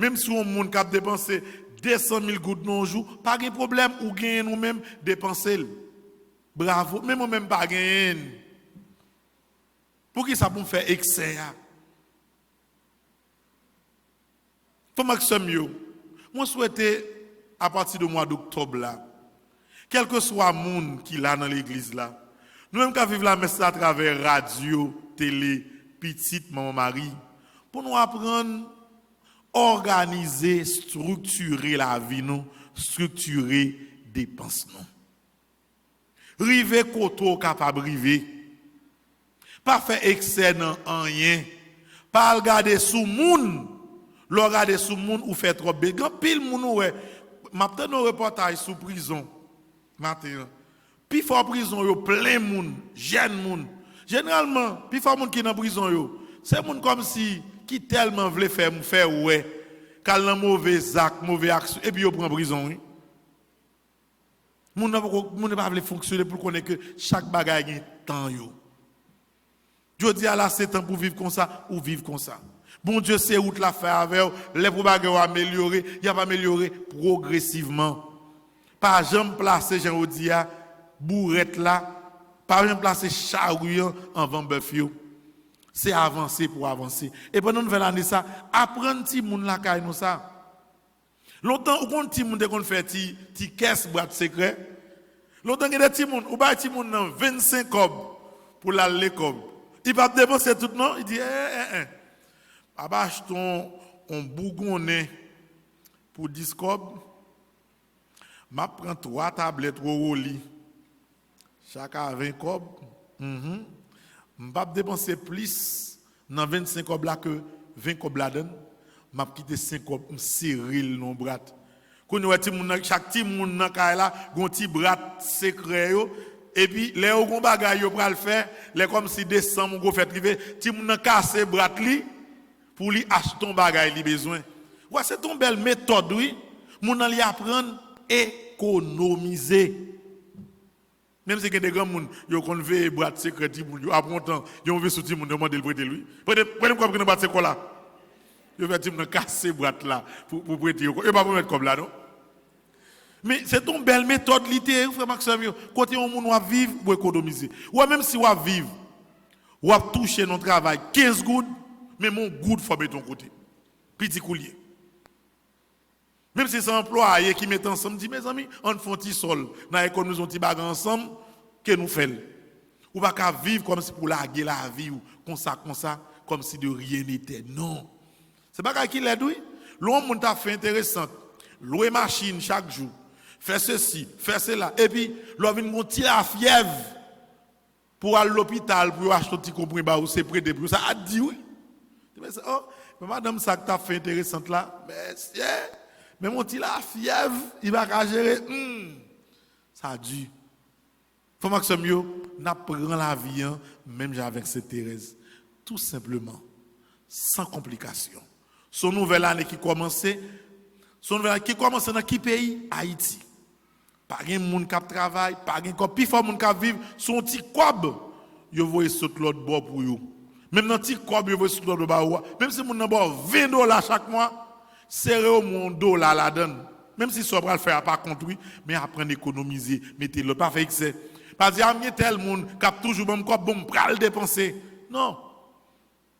Même si on monde qui a dépensé 200 000 gouttes dans un jour, pas de problème, ou gagne nous-mêmes dépenser. Bravo, même nous-mêmes pas gagner. Pour qui ça pour faire excès? Pour Maxime, moi souhaite à partir du mois d'octobre là, quel que soit le monde qui est là dans l'église là, nous-mêmes qui vivons la messe à travers radio, télé, petite maman Marie, pour nous apprendre organiser, structurer la vie nous, structurer dépenses nous. River koto capable river. Pas faire excès dans rien. Pas regarder sous moun. Le regarder sous moun ou fait trop bé. Grand pile moun ouais. M'attend nos reportages sous prison. Matin. Puis fort prison yo plein moun, jeune moun. Généralement, puis fort moun qui dans prison yo, c'est moun comme si qui tellement voulait faire ouais, qu'elle a mauvais acte, mauvais action et puis yo prend prison oui. Moun n'a pas voulu fonctionner pour connaître que chaque bagaille a temps yo. Dieu dit à la c'est temps pour vivre comme ça ou vivre comme ça. Bon Dieu sait où la faire avec les bagages améliorer, il a pas améliorer progressivement. Pas jamais placer Jean Odia bourrette là, pas jamais placer charrue en vent bœuf yo. C'est avancer pour avancer. Et pendant une nouvelle année ça, apprendre ti moun la kay nous ça. Longtemps ou kon ti moun de kon fait ti caisse boîte secret. Longtemps que des ti moun ou ba ti moun nan 25 cob pour la l'école. Il va dépenser tout non, il dit Papa acheton on bougonné pour 10 cob. M'a prend 3 tablettes Roli. Chaque a 20 cob. M'pa dépenser plus dans 25 cob là que 20 cob là dedans. M'a quitté 5 cob Cyril non brat. Quand nous ti moun chaque ti moun nan kay là, gon ti brat secret yo et puis les gon bagay yo pral faire, les comme si décembre go fait privé, ti moun nan casser brat li pour lui acheter ton bagay li besoin. Ouais, c'est ton belle méthode oui. Moun nan li apprendre économiser. Même si des grands moun yo kon ve brat secret ti moun yo apprendre yo veut sortir moun demander le prêter lui. Prenez quoi prendre brat secret là. Yo fait ti moun casser brat là pour prêter yo. Et pas pour mettre comme là non. Mais c'est ton belle méthode littéraire frère Maxime côté on moun va vivre pour économiser. Ou même si on va vivre ou va toucher notre travail 15 gouttes mais mon goutte faut mettre ton côté. Petit coulier. Même si c'est un employé qui met ensemble, dit mes amis, on fait un petit sol, dans l'économie, on petit bagarre ensemble, que nous faisons. Ou pas qu'à vivre comme si pour larguer la vie, ou comme ça, comme si de rien n'était. Non. C'est pas qu'il l'aide, oui. L'homme t'a fait intéressant. Louer machine chaque jour. Faire ceci, faire cela. Et puis, l'homme vient monter la fièvre pour aller à l'hôpital, pour acheter un petit comprimé, ou c'est prêté pour ça. A dit oui. Oh, mais madame, ça que t'as fait intéressant là, mais mon petit la fièvre, il va gérer. Ça a dû. Faut Maxime yo, n'a prend la vie même avec cette Thérèse. Tout simplement, sans complication. Son nouvelle année qui commençait, dans quel pays? Haïti. Pas de monde qui travaille, pas de plus fort monde qui vivre, son petit cob, yo voyez sur l'autre bord pour yo. Même dans petit cob, yo voyez sur l'autre bord. Même si mon n'a pas $20 chaque mois, serrez au mon dollar la donne. Même si ça va le faire pas construit, mais apprendre à économiser, mettez le pas fait excès. Parce qu'il y a tel monde qui a toujours bon quoi bon pral dépenser. Non.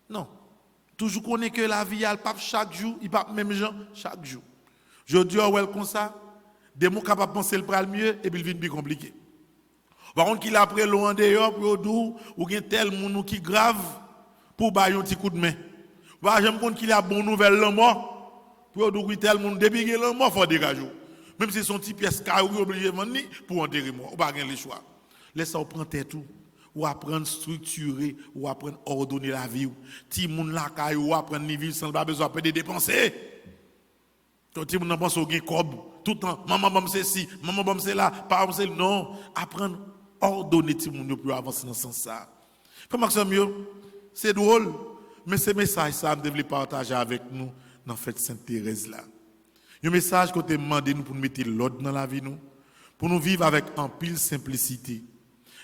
Non. Toujours connaît que la vie elle pas chaque jour, il pas même gens chaque jour. Je dis ouais comme ça, des mots capable penser le pral mieux et puis il vient plus compliqué. Par contre qu'il après loin dehors pour dou ou gen tel monde qui grave pour bailler un petit coup de main. Bah j'aime compte qu'il a bonne nouvelle la mort. Pour dire tel monde depuis qu'il est mort faut dégager. Même si son petit pièce carré obligé vendre pour enterrer mort, ou pas gain le choix. Laisse ça prendre tête tout ou apprendre structurer ou apprendre ordonner la vie. Ti moun la caille ou apprendre vivre sans pas besoin de dépenser. Tout ti moun pense au gain cob tout le temps maman bam c'est ci, maman bam c'est là, papa c'est non, apprendre ordonner ti moun pour avancer dans ce sens ça. Comme Maxime c'est drôle mais ce message ça me devait partager avec nous dans fête Sainte Thérèse là. Un message que tu demandé nous pour nous mettre l'ordre dans la vie nous, pour nous vivre avec en pile simplicité.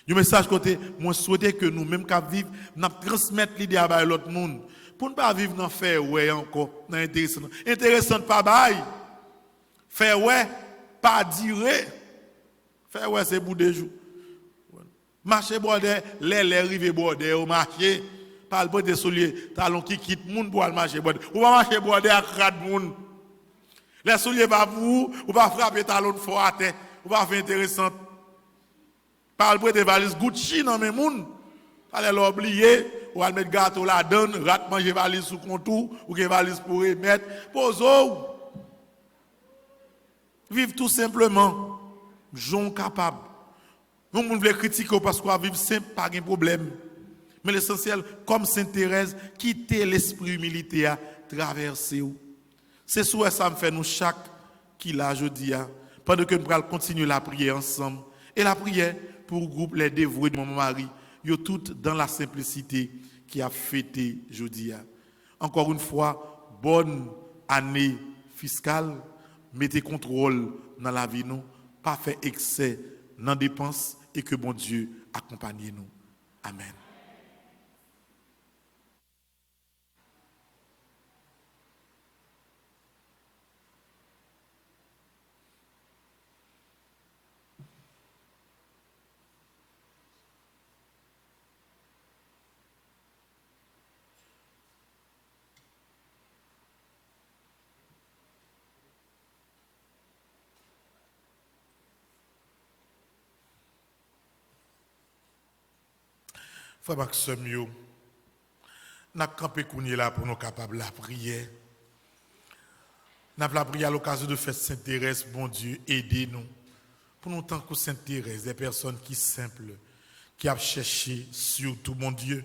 Un message que moi souhaiter que nous même qu'à vivre, nous transmettre l'idée à l'autre monde pour ne pas vivre dans faire ouais encore, dans intéressant. Intéressant pas bail. Faire ouais, pas dire. Faire ouais, c'est pour des jours. Marcher border, les river border au marché, pas le des souliers, talons qui quitte moun pour aller marcher border. Ou pas marcher border à crade moun. Les souliers pas pour vous, ou pas frapper talon fort à terre, ou pas faire intéressant. Pas le des valises Gucci dans mes moun. Allez l'oublier, ou aller mettre gâteau la donne, rat manger valise sous contour, ou que valise pour remettre, poso. Vive tout simplement, j'en capable. Nous ne voulons critiquer parce qu'on vivre simple, pas de problème. Mais l'essentiel, comme Sainte Thérèse, quitter l'esprit militaire, traverser. C'est ça ça me fait nous chaque qui l'a jeudi, pendant que nous allons continuer la prière ensemble. Et la prière pour le groupe Les Dévoués de mon mari, yo toutes dans la simplicité qui a fêté jeudi. Encore une fois, bonne année fiscale. Mettez contrôle dans la vie, nous, pas faire excès dans les dépenses et que bon Dieu accompagne nous. Amen. Frère Maxime, nous avons campé là pour nous capables de la prière. Nous avons la prière à l'occasion de faire Sainte Thérèse, bon Dieu, aidez-nous. Pour nous, tant que Sainte Thérèse, des personnes qui sont simples, qui ont cherché surtout mon Dieu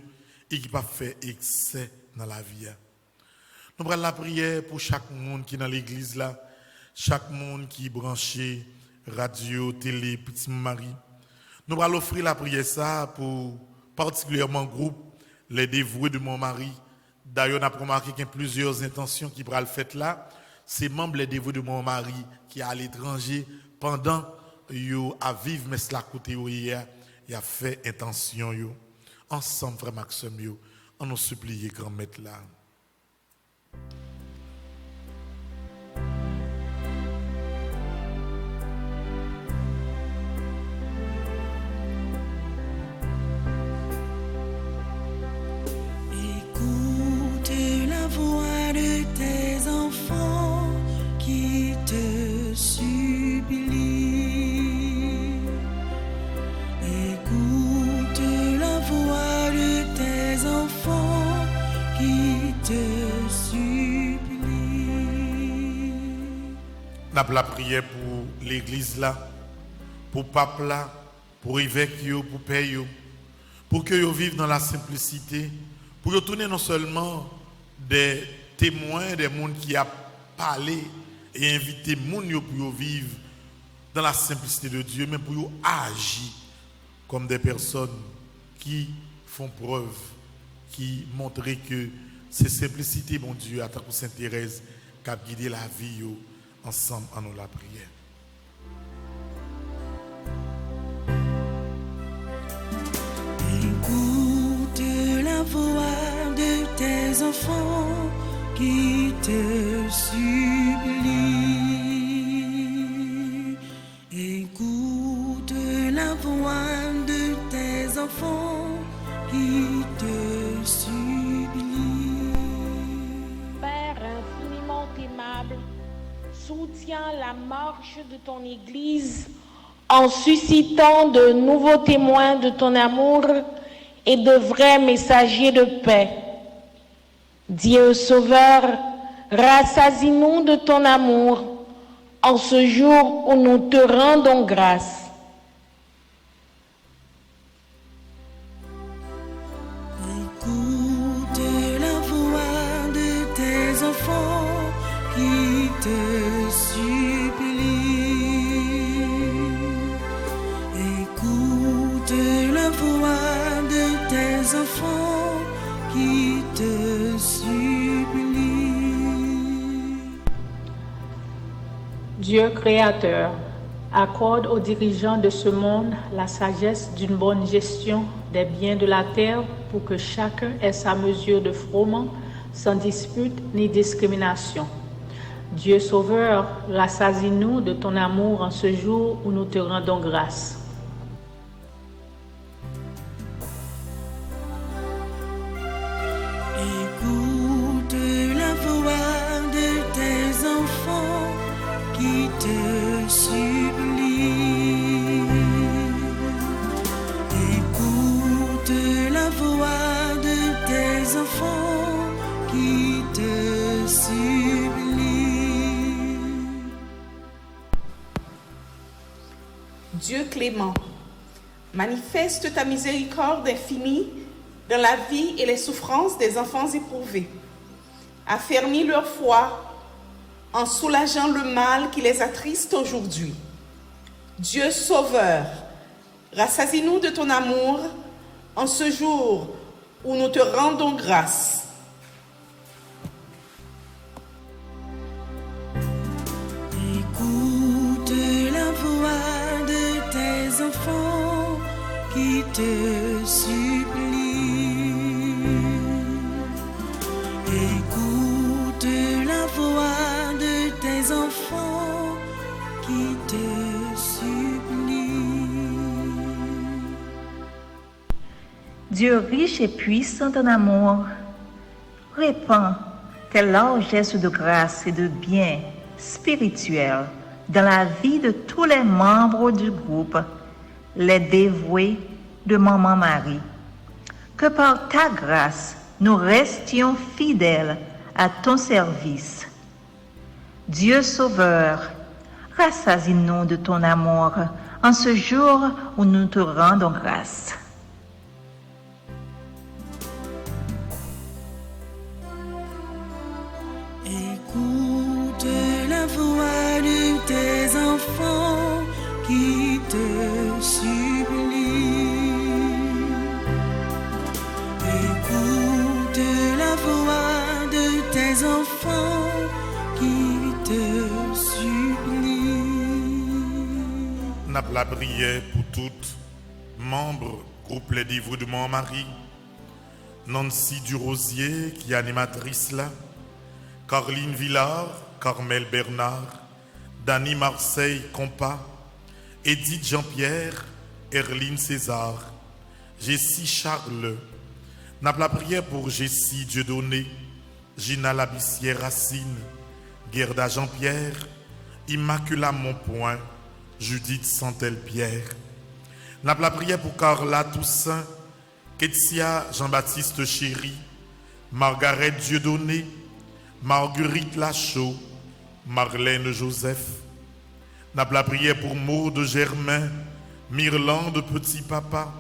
et qui n'ont pas fait excès dans la vie. Nous prenons la prière pour chaque monde qui est dans l'église là, chaque monde qui est branché, radio, télé, petit Marie. Nous allons offrir la prière ça pour particulièrement groupe Les Dévoués de mon mari. D'ailleurs, on a remarqué qu'il y a plusieurs intentions qui pourraient le faire là. C'est membres Les Dévoués de mon mari qui est à l'étranger pendant yo à vivre mais cela côté hier, il a fait intention yo. Ensemble frère Maxime yo, on nous supplie grand maître là. Voix de tes enfants qui te supplient. Écoute la voix de tes enfants qui te supplient. N'a la prière pour l'église là, pour pape là, pour évêque yo, pour père yo, pour que yo vivent dans la simplicité, pour yo tourner non seulement des témoins, des gens qui ont parlé et invité les gens pour vivre dans la simplicité de Dieu, mais pour agir comme des personnes qui font preuve, qui montrent que c'est simplicité, mon Dieu, à tant que Sainte Thérèse, qui a guidé la vie ensemble en nous la prière. Écoute la voix de tes enfants qui te supplient. Écoute la voix de tes enfants qui te supplient. Père infiniment aimable, soutiens la marche de ton Église en suscitant de nouveaux témoins de ton amour et de vrais messagers de paix. Dieu Sauveur, rassasie-nous de ton amour en ce jour où nous te rendons grâce. Écoute la voix de tes enfants qui te supplient. Écoute la voix de tes enfants qui te supplient. Dieu créateur, accorde aux dirigeants de ce monde la sagesse d'une bonne gestion des biens de la terre pour que chacun ait sa mesure de froment sans dispute ni discrimination. Dieu Sauveur, rassasie-nous de ton amour en ce jour où nous te rendons grâce. Écoute la voix de tes enfants qui te supplient. Écoute la voix de tes enfants qui te supplient. Dieu clément, manifeste ta miséricorde infinie dans la vie et les souffrances des enfants éprouvés. Affermis leur foi en soulageant le mal qui les attriste aujourd'hui. Dieu Sauveur, rassasie-nous de ton amour en ce jour où nous te rendons grâce. Écoute la voix de tes enfants qui te supplient. Écoute la voix de tes enfants qui te supplient. Dieu riche et puissant en amour, répand tes largesses de grâce et de bien spirituel dans la vie de tous les membres du groupe, les dévoués de Maman Marie. Que par ta grâce, nous restions fidèles à ton service. Dieu Sauveur, rassasie-nous de ton amour en ce jour où nous te rendons grâce. Écoute la voix de tes enfants qui te supplient. Écoute la voix de tes enfants qui te supplient. N'a la prière pour toutes membres groupe Les Dévoués de Marie, Nancy Durosier qui est animatrice là, Caroline Villard, Carmel Bernard, Dany Marseille Compas, Edith Jean-Pierre, Erline César, Jessie Charles. N'a la prière pour Jessie Dieudonné, Gina Labissière Racine, Gerda Jean-Pierre, Immacula Monpoint, Judith Santel-Pierre. N'a la prière pour Carla Toussaint, Ketsia Jean-Baptiste Chéry, Margaret Dieudonné, Marguerite Lachaud, Marlène Joseph. N'a la prière pour Maude Germain, Myrlande Petit Papa,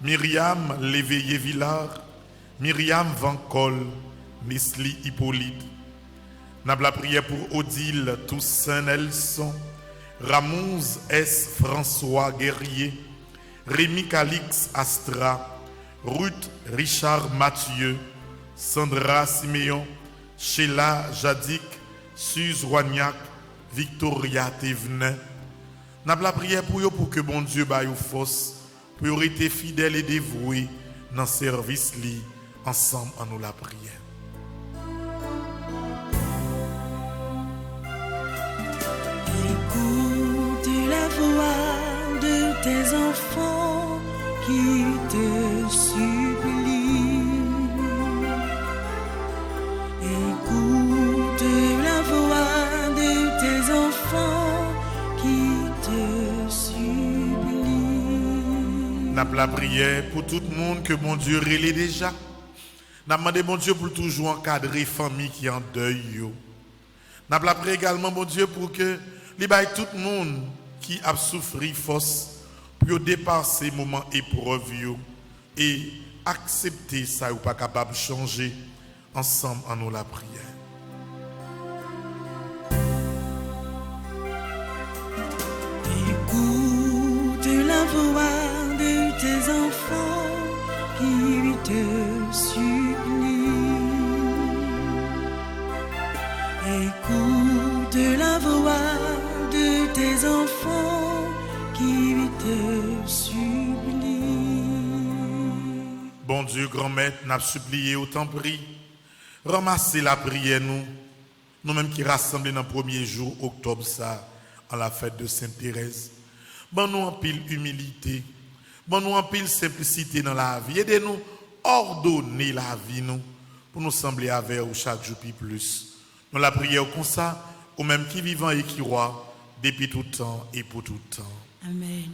Myriam Léveillé Villard, Myriam Vancol, Nesli Hippolyte. N'a la prière pour Odile Toussaint Nelson, Ramonze S. François Guerrier, Rémi Calix Astra, Ruth Richard Mathieu, Sandra Siméon, Sheila Jadik, Suze Roignac, Victoria Thévenin. N'a la prière pour eux pour que bon Dieu baille ou force, pour eux rester fidèles et dévoués dans le service li, ensemble en nous la prière. Écoute la voix de tes enfants qui te supplient. Écoute la voix de tes enfants qui te supplient. N'a la prière pour tout le monde que mon Dieu relève déjà. N'a demandé mon Dieu pour toujours encadrer famille qui en deuil yo. N'a la prière également mon Dieu pour que les bail tout le monde qui a souffert force pour dépasser moments épreuves yo et accepter ça ou pas capable de changer ensemble en nous la prière. Écoute la voix de tes enfants qui te supplient. Écoute la voix de tes enfants qui te supplient. Bon Dieu, grand maître, n'a supplié autant pris. Ramasser la prière, nous-mêmes qui rassemblons dans le premier jour octobre, ça, à la fête de Sainte Thérèse. Bon, nous en pile humilité, bon, nous en pile simplicité dans la vie. Aidez-nous ordonner la vie, nous, pour nous sembler avec vous chaque jour plus. Nous la prière comme ça, ou même qui vivant et qui roi, depuis tout temps et pour tout temps. Amen.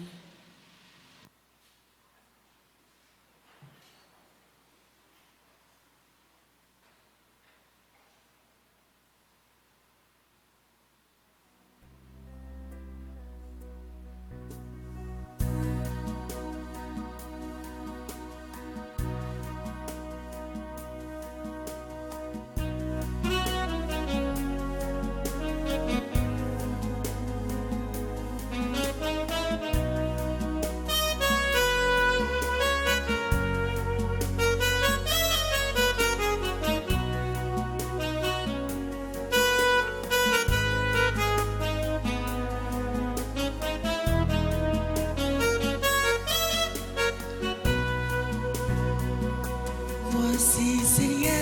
Voici, Seigneur,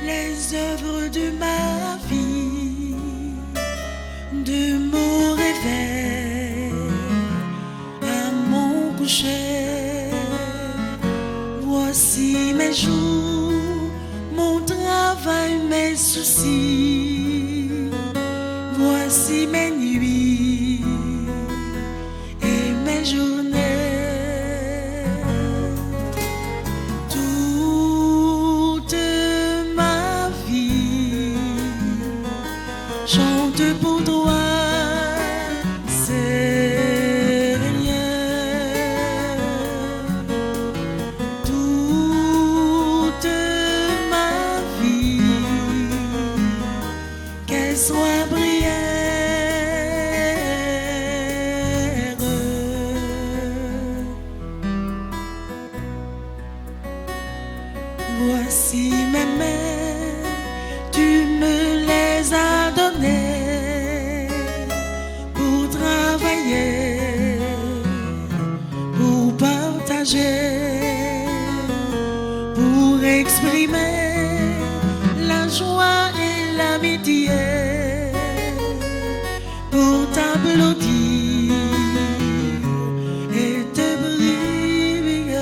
les œuvres de ma vie, de mon réveil à mon coucher. Voici mes jours, mon travail, mes soucis. Voici mes nuits et mes journées. Chante pour toi, Seigneur. Toute ma vie, qu'elle soit prière. Voici mes mains, tu me les as données pour travailler, pour partager, pour exprimer la joie et l'amitié, pour t'applaudir et te briller.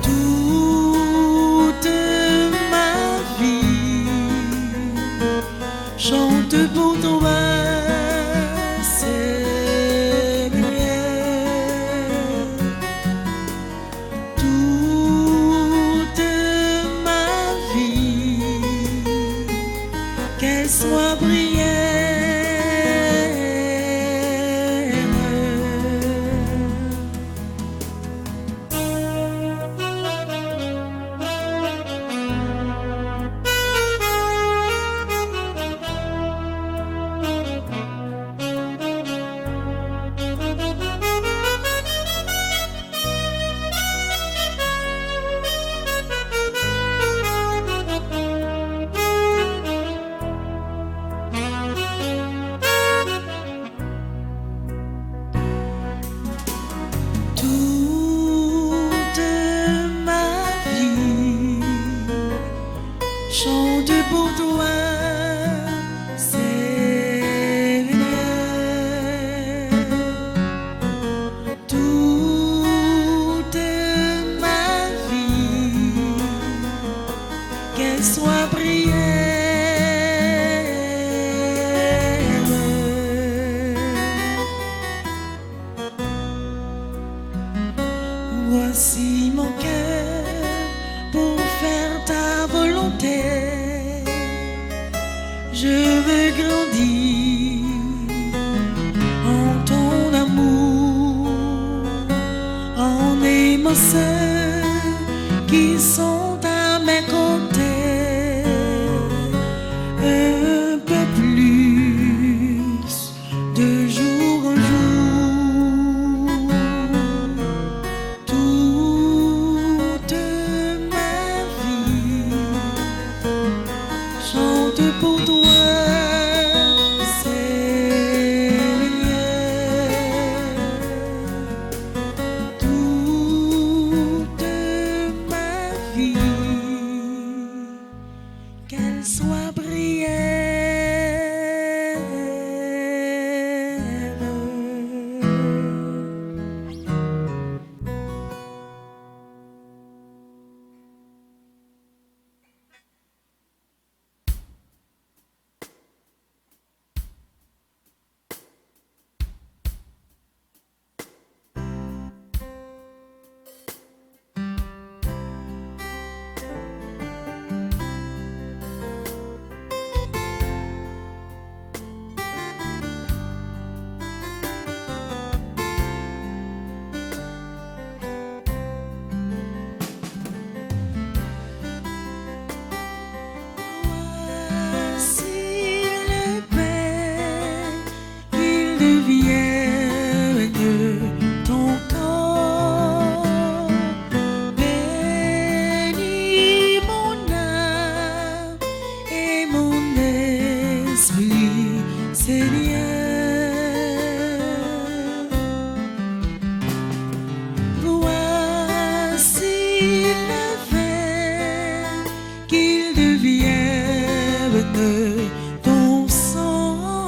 Toute ma vie, chante pour toi, Seigneur. Toute ma vie, qu'elle soit prière. Toute ma vie, chante pour toi, Seigneur. Toute ma vie, qu'elle soit prière. Voici mon cœur pour faire ta volonté. Je veux grandir en ton amour, en aimant ceux qui sont à mes côtés. Un peu plus de jour en jour. Toute ma vie, chante pour toi, Seigneur. Toute ma vie, il a fait qu'il devienne ton sang.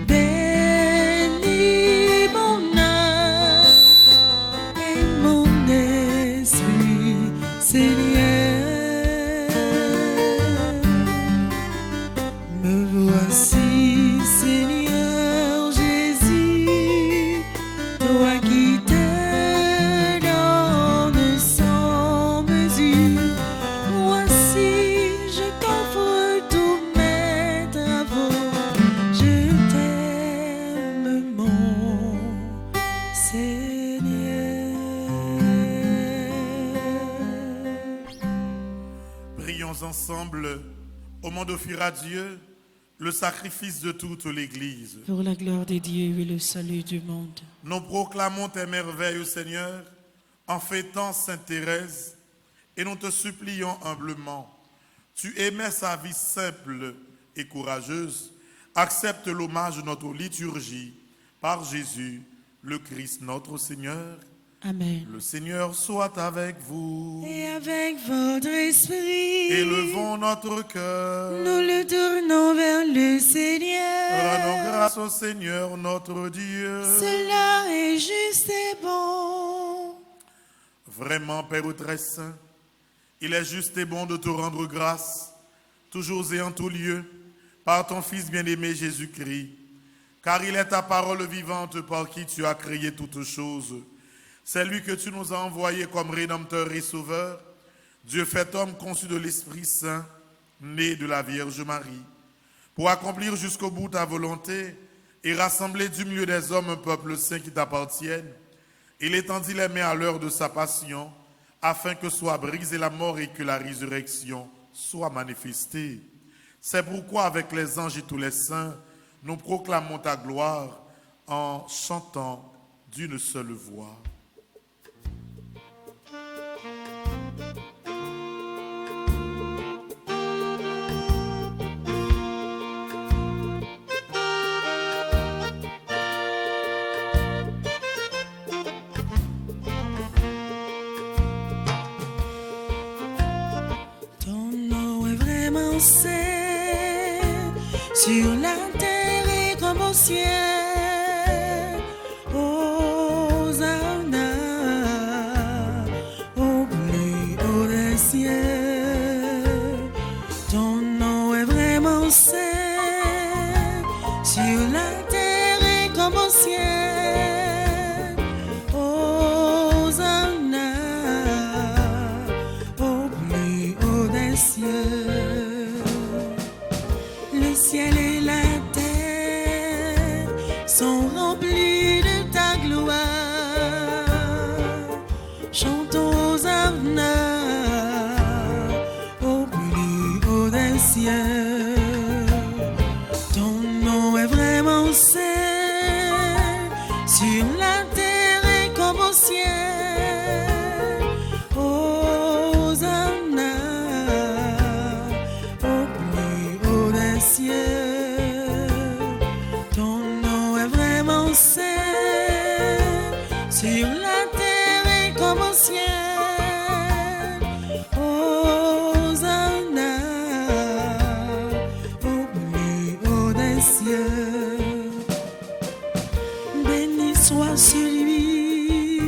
Bénis mon âme et mon esprit, Seigneur. Me voici, Seigneur Jésus, toi qui te donnes sans mesure. Voici, je t'offre tous mes travaux. Je t'aime, mon Seigneur. Prions ensemble au moment d'offrir à Dieu le sacrifice de toute l'Église. Pour la gloire de Dieu et le salut du monde. Nous proclamons tes merveilles, Seigneur, en fêtant Sainte Thérèse, et nous te supplions humblement. Tu aimais sa vie simple et courageuse. Accepte l'hommage de notre liturgie par Jésus, le Christ notre Seigneur. Amen. Le Seigneur soit avec vous. Et avec votre esprit, Élevons notre cœur. nous le tournons vers le Seigneur. Rendons grâce au Seigneur notre Dieu. Cela est juste et bon. Vraiment, Père très saint, il est juste et bon de te rendre grâce, toujours et en tout lieu, par ton Fils bien-aimé Jésus-Christ, car il est ta parole vivante par qui tu as créé toutes choses. C'est lui que tu nous as envoyé comme Rédempteur et Sauveur, Dieu fait homme conçu de l'Esprit Saint, né de la Vierge Marie, pour accomplir jusqu'au bout ta volonté et rassembler du milieu des hommes un peuple saint qui t'appartienne. Il étendit les mains à l'heure de sa passion, afin que soit brisée la mort et que la résurrection soit manifestée. C'est pourquoi, avec les anges et tous les saints, nous proclamons ta gloire en chantant d'une seule voix. Ton nom est vraiment saint, sur la terre et comme au ciel. Hosanna, au plus haut des cieux. Ton nom est vraiment saint, sur la terre et comme au ciel. Hosanna, au plus haut des cieux. Le ciel et la terre sont remplis de ta gloire. Chantons Hosanna au plus haut des cieux. Ton nom est vraiment saint, sur la terre et comme au ciel. Hosanna au plus haut des cieux. Ton nom est vraiment saint, sur la terre et comme au ciel. Hosanna au plus haut des cieux. Béni soit celui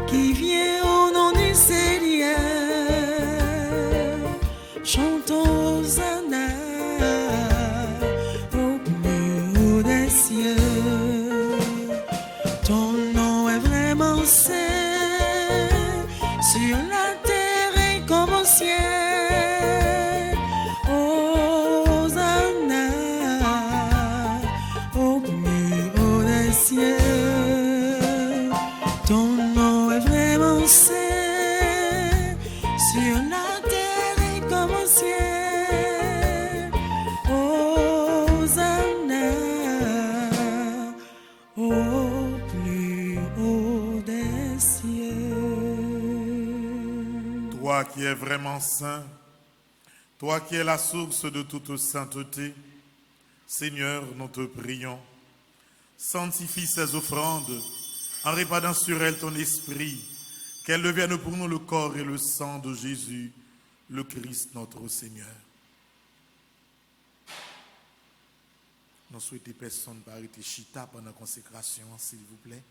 qui vient au nom du Seigneur. Chantons Hosanna au plus haut des cieux. Ton nom est vraiment saint, sur la terre et comme au ciel. Hosanna au plus haut des cieux. Ton nom est vraiment saint, sur la terre et comme au ciel. Hosanna au plus haut des cieux. Toi qui es vraiment saint, toi qui es la source de toute sainteté, Seigneur, nous te prions. Sanctifie ces offrandes en répandant sur elles ton esprit, Qu'elle devienne pour nous le corps et le sang de Jésus, le Christ notre Seigneur. Nous souhaitons personne par arrêter chita pendant la consécration, s'il vous plaît.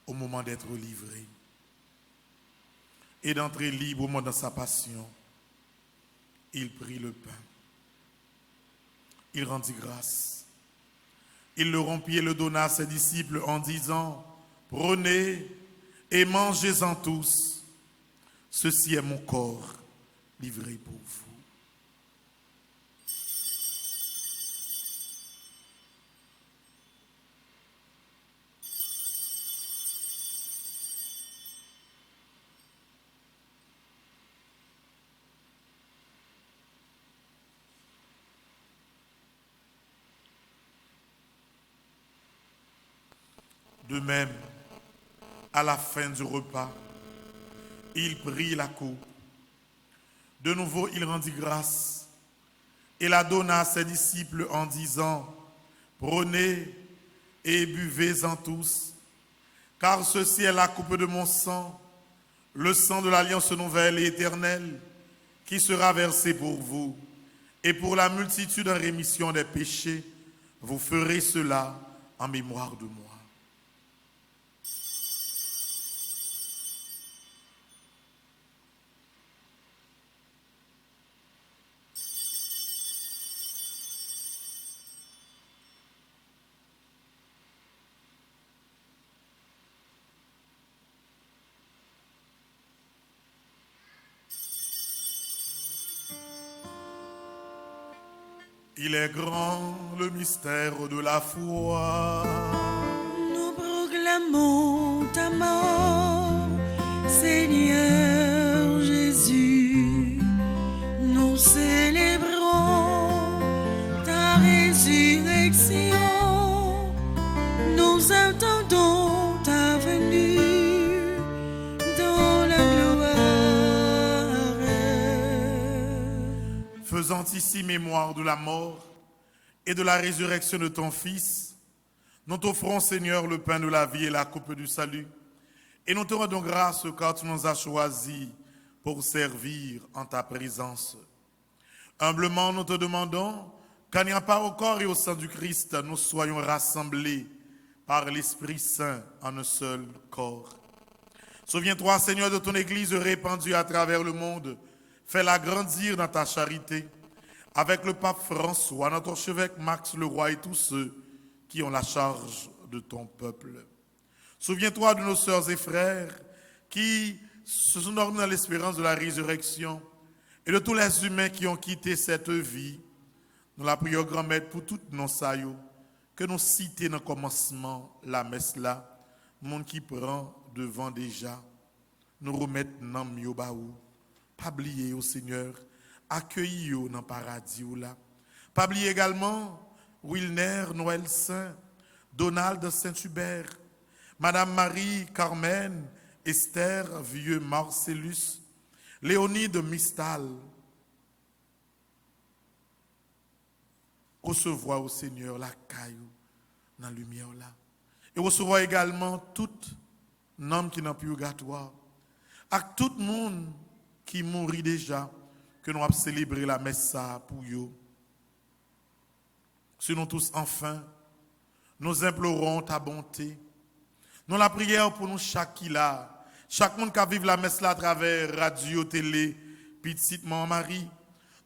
Au moment d'être livré et d'entrer librement dans sa passion, il prit le pain. Il rendit grâce. Il le rompit et le donna à ses disciples en disant, « Prenez et mangez-en tous. Ceci est mon corps livré pour vous. » De même, à la fin du repas, il prit la coupe. De nouveau, il rendit grâce et la donna à ses disciples en disant, « Prenez et buvez-en tous, car ceci est la coupe de mon sang, le sang de l'alliance nouvelle et éternelle, qui sera versé pour vous, et pour la multitude en rémission des péchés, vous ferez cela en mémoire de moi. » Il est grand le mystère de la foi. Nous proclamons ta mort, Seigneur Jésus. Nous célébrons ta résurrection. Nous attendons ta venue dans la gloire. Faisant ici mémoire de la mort et de la résurrection de ton Fils, nous t'offrons, Seigneur, le pain de la vie et la coupe du salut. Et nous te rendons grâce car tu nous as choisis pour servir en ta présence. Humblement, nous te demandons qu'en y a pas au corps et au sang du Christ, nous soyons rassemblés par l'Esprit Saint en un seul corps. Souviens-toi, Seigneur, de ton Église répandue à travers le monde. Fais-la grandir dans ta charité, avec le pape François, notre archevêque Max Leroy et tous ceux qui ont la charge de ton peuple. Souviens-toi de nos sœurs et frères qui se sont dormis dans l'espérance de la résurrection et de tous les humains qui ont quitté cette vie. Nous la prions, grand maître, pour toutes nos saillots, que nous citions dans le commencement la messe là, monde qui prend devant déjà, nous remettre dans mieux baou. Pas oublier au Seigneur, accueillir dans le paradis ou là. Pas oublier également Wilner, Noël Saint, Donald Saint-Hubert, Madame Marie, Carmen, Esther, Vieux Marcellus, Léonide Mistal. Recevoir au Seigneur la caillou dans la lumière là. Et recevoir également tout homme qui est dans le purgatoire. Avec tout le monde qui mourit déjà, que nous avons célébré la messe pour eux. Si nous tous enfin, nous implorons ta bonté. Nous la prière pour nous chaque qui là, chaque monde qui vive la messe là à travers radio, télé, petite maman Marie.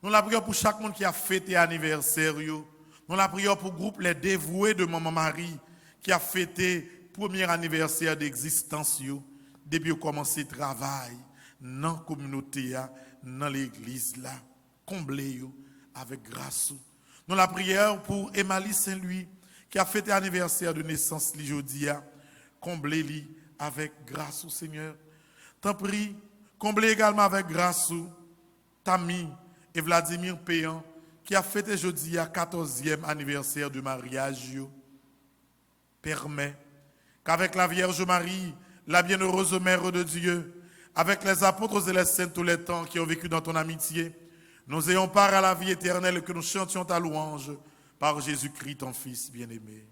Nous la prière pour chaque monde qui a fêté anniversaire. Nous la prière pour le groupe Les Dévoués de Maman Marie qui a fêté premier anniversaire d'existence depuis qu'on commencé le travail dans la communauté, dans l'église là, comblé avec grâce. Nous la prière pour Emily Saint-Louis qui a fêté anniversaire de naissance aujourd'hui, comblé avec grâce au Seigneur. T'en prie, comblé également avec grâce Tammy et Vladimir Péan qui a fêté aujourd'hui 14e anniversaire de mariage. Permet qu'avec la Vierge Marie, la bienheureuse Mère de Dieu, avec les apôtres et les saints tous les temps qui ont vécu dans ton amitié, nous ayons part à la vie éternelle et que nous chantions ta louange par Jésus-Christ, ton Fils bien-aimé.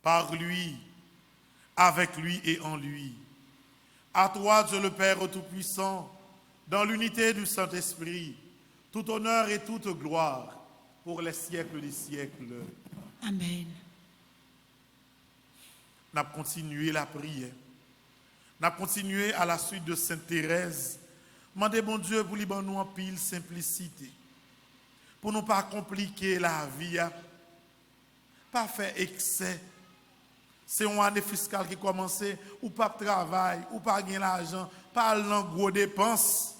Par lui, avec lui et en lui. À toi, Dieu le Père Tout-Puissant, dans l'unité du Saint-Esprit, tout honneur et toute gloire pour les siècles des siècles. Amen. N'a continué la prière. N'a continué à la suite de Sainte Thérèse. Mandez bon Dieu pour lui nous en pile simplicité. Pour ne pas compliquer la vie. Pas faire excès. C'est une année fiscale qui commence, ou pas de travail, ou pas gagner l'argent, pas l'en gros dépenses.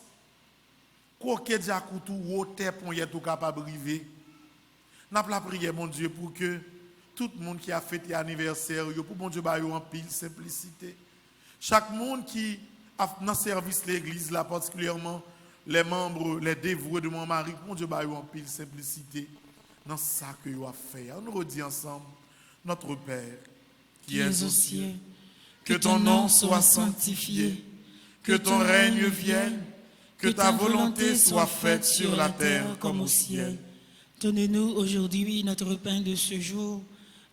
Quoi que déjà coutou ou terre pour y être capable de arriver. N'a pas prié mon Dieu pour que tout le monde qui a fêté anniversaire, pour mon Dieu ba yo en pile simplicité. Chaque monde qui a dans service l'église là particulièrement les membres, les dévoués de mon mari, mon Dieu ba yo en pile simplicité dans ça que yo a fait. On nous redit ensemble notre Père qui es aux cieux, que ton nom soit sanctifié, que ton règne vienne, que ta volonté soit faite sur la terre comme au ciel. Donne-nous aujourd'hui notre pain de ce jour.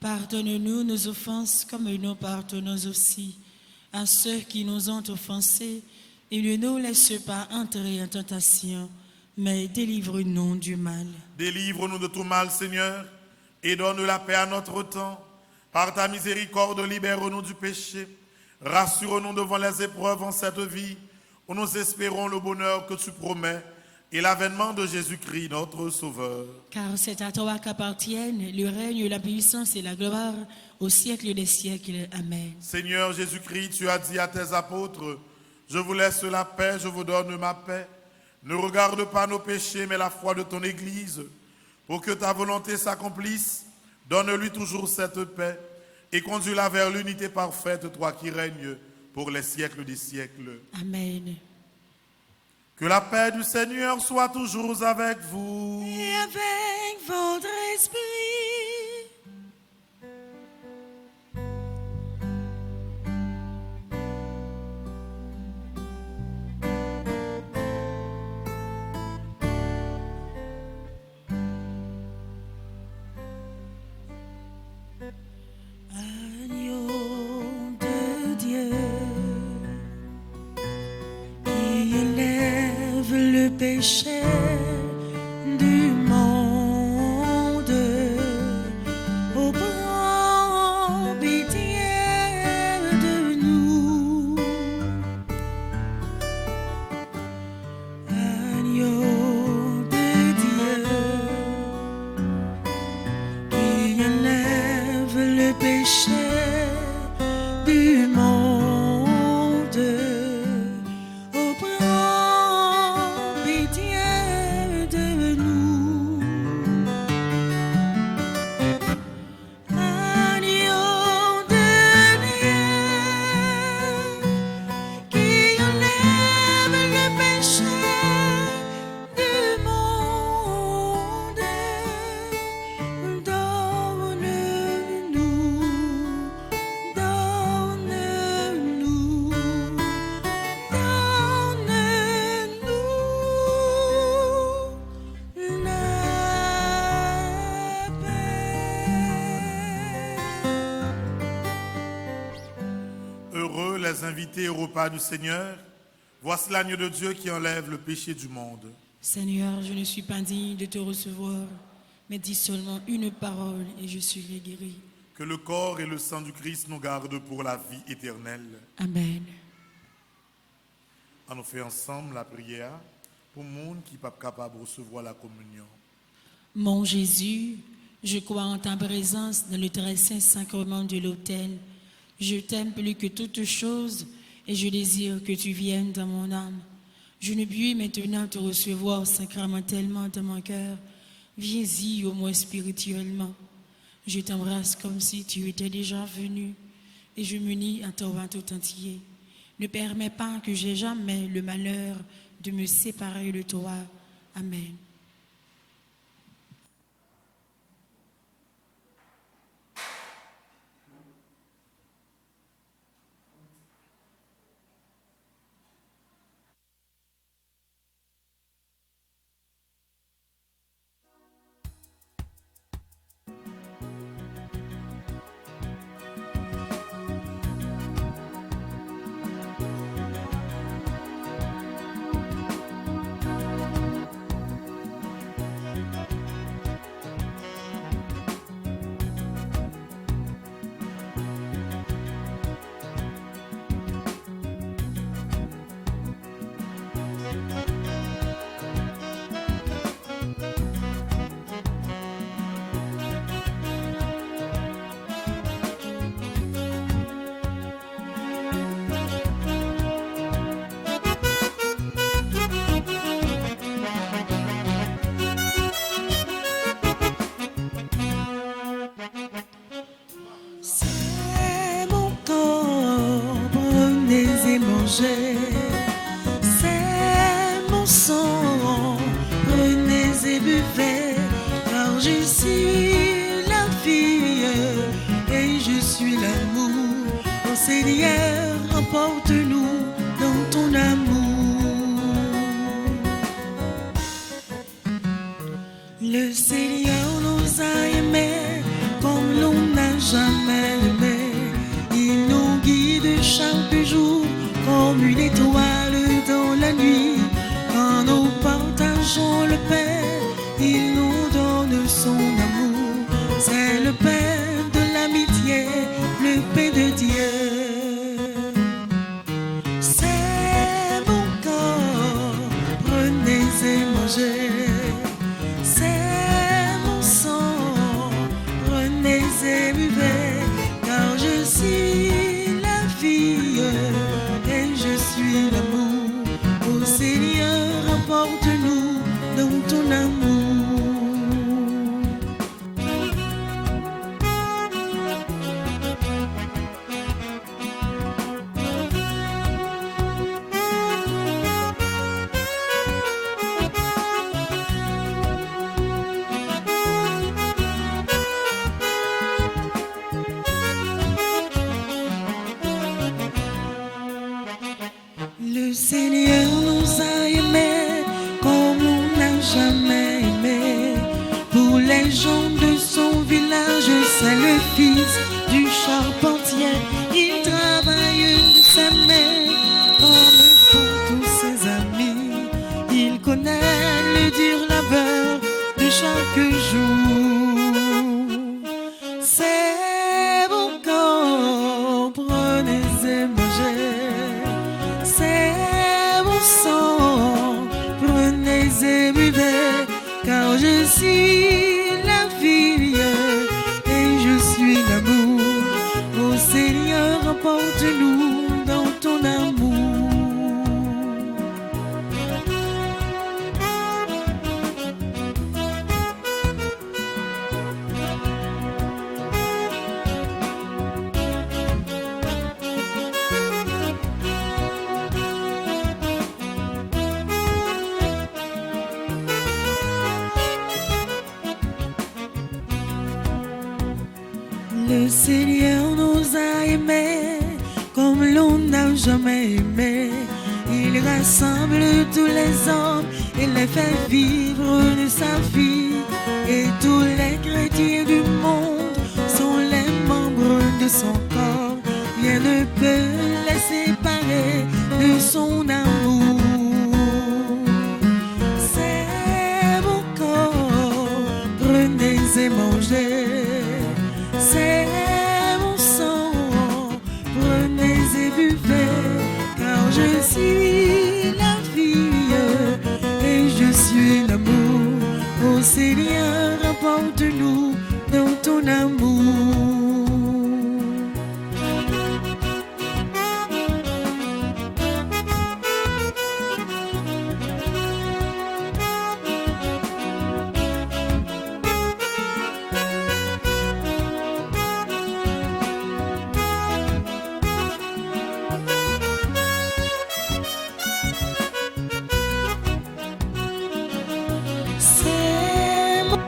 Pardonne-nous nos offenses comme nous pardonnons aussi à ceux qui nous ont offensés. Et ne nous laisse pas entrer en tentation, mais délivre-nous du mal. Délivre-nous de tout mal, Seigneur, et donne la paix à notre temps. Par ta miséricorde, libère-nous du péché. Rassure-nous devant les épreuves en cette vie, où nous espérons le bonheur que tu promets et l'avènement de Jésus-Christ, notre Sauveur. Car c'est à toi qu'appartiennent le règne, la puissance et la gloire au siècle des siècles. Amen. Seigneur Jésus-Christ, tu as dit à tes apôtres, je vous laisse la paix, je vous donne ma paix. Ne regarde pas nos péchés, mais la foi de ton Église. Pour que ta volonté s'accomplisse, donne-lui toujours cette paix et conduis-la vers l'unité parfaite, toi qui règnes pour les siècles des siècles. Amen. Que la paix du Seigneur soit toujours avec vous. Et avec votre esprit. Agneau de Dieu, qui enlève le péché du monde, ô prends pitié de nous. Agneau de Dieu, qui enlève le péché du monde, ô prends pitié de nous. Agneau de Dieu, qui enlève le péché du monde, donne-nous Heureux les invités au repas du Seigneur. Voici l'agneau de Dieu qui enlève le péché du monde. Seigneur, je ne suis pas digne de te recevoir, mais dis seulement une parole et je serai guéri. Que le corps et le sang du Christ nous gardent pour la vie éternelle. Amen. On nous fait ensemble la prière pour le monde qui n'est pas capable de recevoir la communion. Mon Jésus, je crois en ta présence dans le très saint sacrement de l'autel. Je t'aime plus que toute chose et je désire que tu viennes dans mon âme. Je ne puis maintenant te recevoir sacramentellement dans mon cœur. Viens-y au moins spirituellement. Je t'embrasse comme si tu étais déjà venu et je m'unis à toi tout entier. Ne permets pas que j'aie jamais le malheur de me séparer de toi. Amen. et buvez, car je suis la fille et je suis l'amour. Oh Seigneur, emporte-nous dans ton amour. Le Seigneur nous a aimés comme l'on n'a jamais aimé. Il nous guide chaque jour comme une étoile dans la nuit. Quand nous partageons le pain, il nous donne son amour. C'est le pain de l'amitié, le pain de Dieu. C'est mon corps, prenez et mangez. C'est mon sang, prenez et buvez, car je suis la fille et je suis l'amour. Ô Seigneur, emporte-nous dans ton amour. Le Seigneur nous a aimés comme on n'a jamais aimé. Pour les gens de son village, c'est le fils du charpentier. Il travaille de sa main comme font tous ses amis. Il connaît le dur labeur de chaque jour. C'est bon corps, prenez et mangez. C'est mon sang, prenez et buvez, car je suis la fille et je suis l'amour. Ô Seigneur, emporte-nous dans ton amour. Le Seigneur nous a aimés comme l'on n'a jamais aimé. Il rassemble tous les hommes et les fait vivre de sa vie. Et tous les chrétiens du monde sont les membres de son corps. Rien ne peut les séparer de son amour. C'est mon corps, prenez et mangez. C'est mon sang, prenez et buvez, car je suis la fille et je suis l'amour. Ô Seigneur, emporte-nous dans ton amour. C'est mon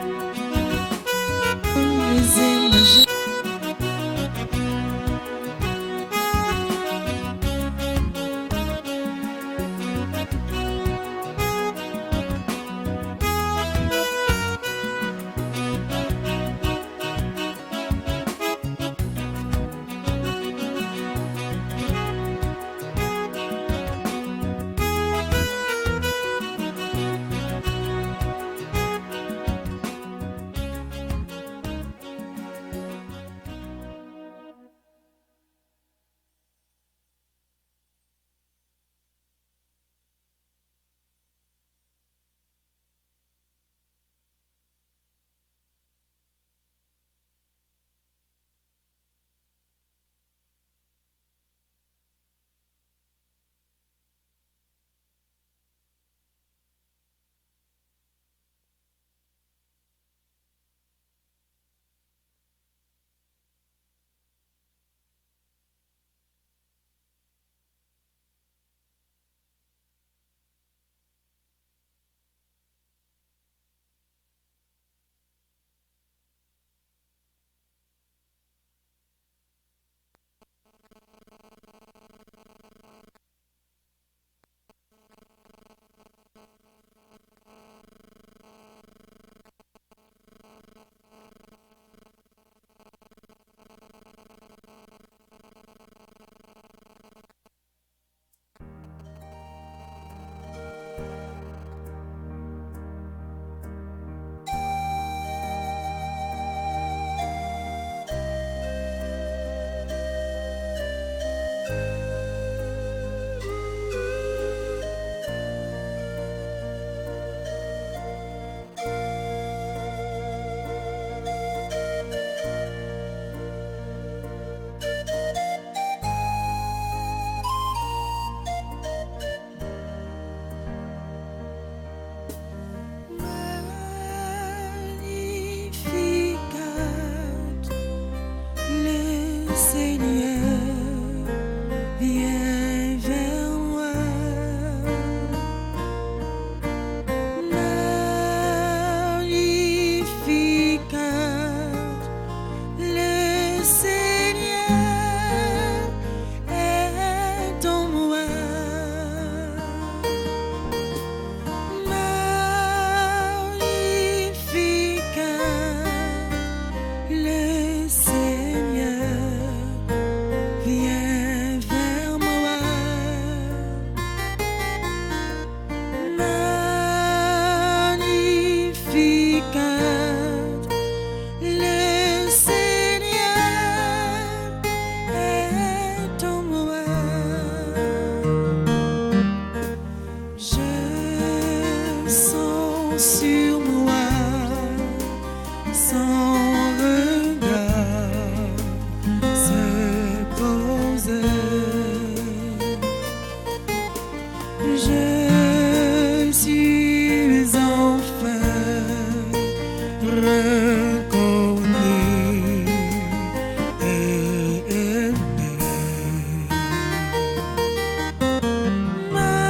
sur moi, son regard se posait. Je suis enfin reconnu et aimé. Magnificat,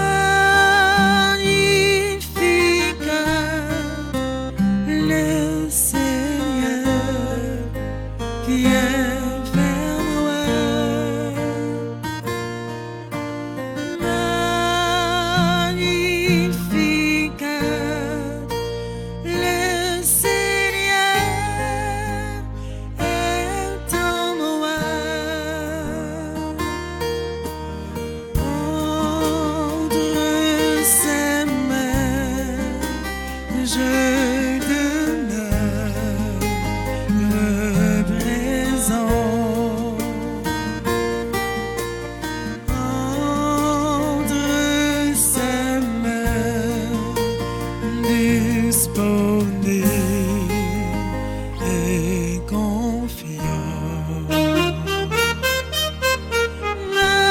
le Seigneur vient vers moi. Magnificat, le Seigneur est en moi. Entre ses mains, je demeure présent. Entre ses mains, disponible et confiant. Magnificat,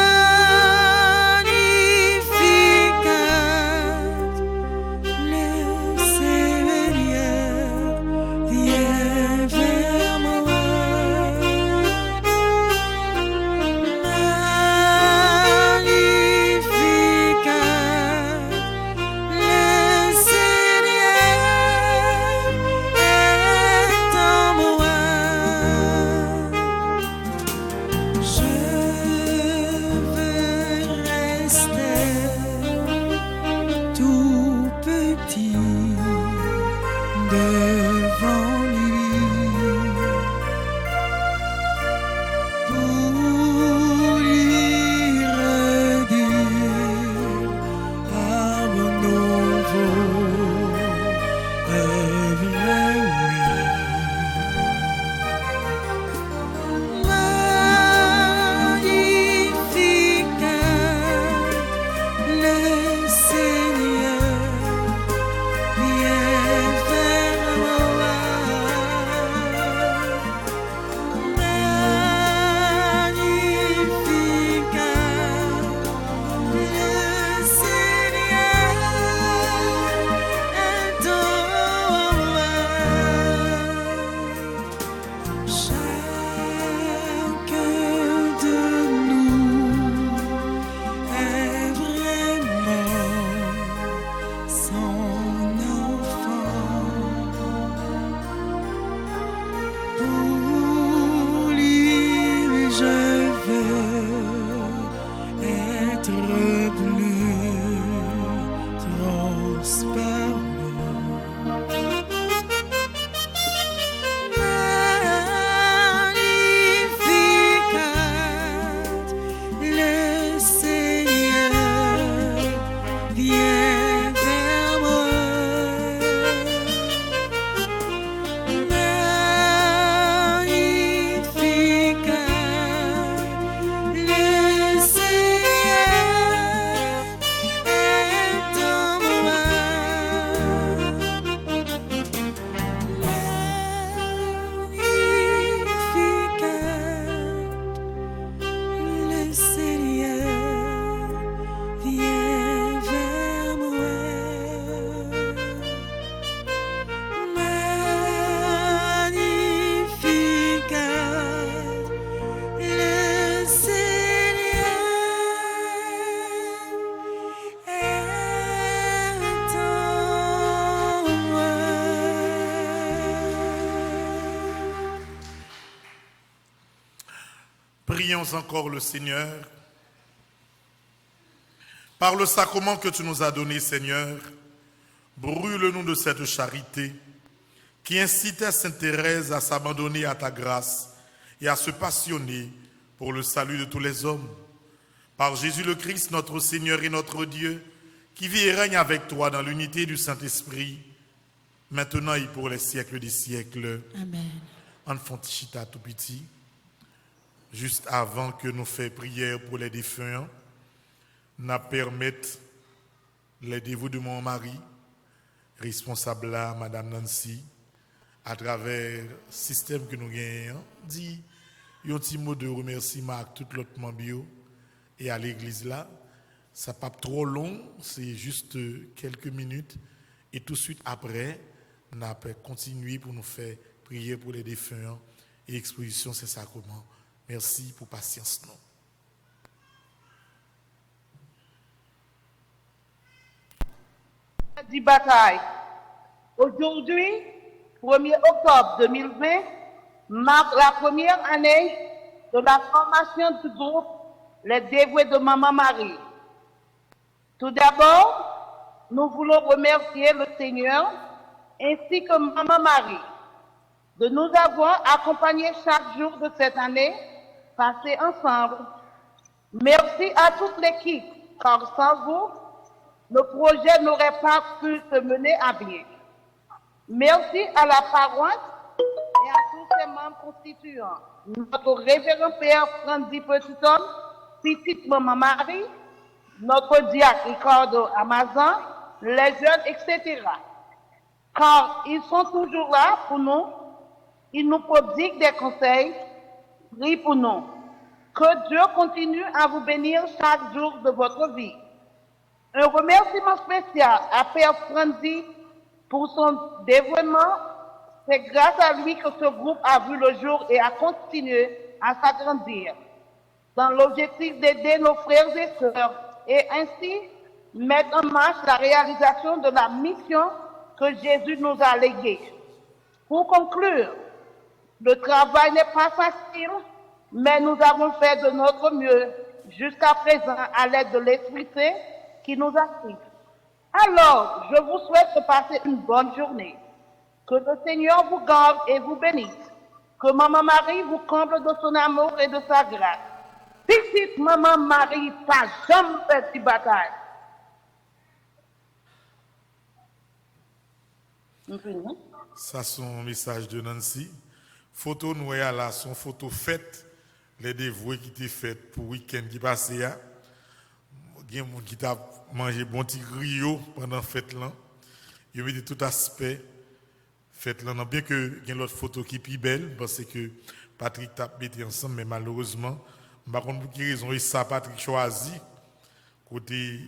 le Seigneur vient vers moi. Magnificat, le Seigneur est en moi. Je veux rester tout petit devant lui pour lui redire à mon nouveau vrai oui. Magnificat, le Seigneur vient vers moi. Magnificat, le Seigneur est en moi. Chacun de nous est vraiment son enfant. Pour lui, je veux être plus transparent. Magnificat, le Seigneur vient vers moi. Magnificat, le Seigneur est en moi. Magnificat, le Seigneur vient vers moi. Magnificat, le Seigneur est en moi. Prions encore le Seigneur. Par le sacrement que tu nous as donné, Seigneur, brûle-nous de cette charité qui incitait Sainte Thérèse à s'abandonner à ta grâce et à se passionner pour le salut de tous les hommes. Par Jésus le Christ, notre Seigneur et notre Dieu, qui vit et règne avec toi dans l'unité du Saint-Esprit, maintenant et pour les siècles des siècles. Amen. Enfant Chita tout petit, juste avant que nous fassions prière pour les défunts, nous permettons les dévoues de mon mari responsable là, Madame Nancy, à travers le système que nous gagnons, dit un petit mot de remerciement à tout l'autre membre et à l'église là. Ça pas trop long, c'est juste quelques minutes. Et tout de suite après, on a continué pour nous faire prier pour les défunts et exposition ces sacrements. Merci pour patience. Non. Dit bataille. Aujourd'hui, 1er octobre 2020, marque la première année de la formation du groupe Les Dévoués de Maman Marie. Tout d'abord, nous voulons remercier le Seigneur ainsi que Maman Marie de nous avoir accompagnés chaque jour de cette année passée ensemble. Merci à toute l'équipe, car sans vous, le projet n'aurait pas pu se mener à bien. Merci à la paroisse et à tous ses membres constituants, notre révérend Père Frandy Petithomme, petite Maman Marie, notre diacre Ricardo Amazon, les jeunes, etc. Car ils sont toujours là pour nous, ils nous prodiguent des conseils, prient pour nous. Que Dieu continue à vous bénir chaque jour de votre vie. Un remerciement spécial à Père Frandy pour son dévouement. C'est grâce à lui que ce groupe a vu le jour et a continué à s'agrandir dans l'objectif d'aider nos frères et sœurs et ainsi mettre en marche la réalisation de la mission que Jésus nous a léguée. Pour conclure, le travail n'est pas facile, mais nous avons fait de notre mieux jusqu'à présent à l'aide de l'Esprit Saint qui nous assiste. Alors, je vous souhaite de passer une bonne journée. Que le Seigneur vous garde et vous bénisse. Que Maman Marie vous comble de son amour et de sa grâce. Petite Maman Marie, pas jamais fait de bataille. Ça, c'est un message de Nancy. Photo nous là, son photo faite, les dévoués qui étaient faites pour le week-end qui passait. Il y a des gens qui ont mangé bon petit griot pendant la fête là. Il y a tout aspect fête là. Bien que il y a l'autre photo qui est plus belle parce que Patrick t'a mis ensemble, mais malheureusement, par contre pour quelle raison ça Patrick choisi côté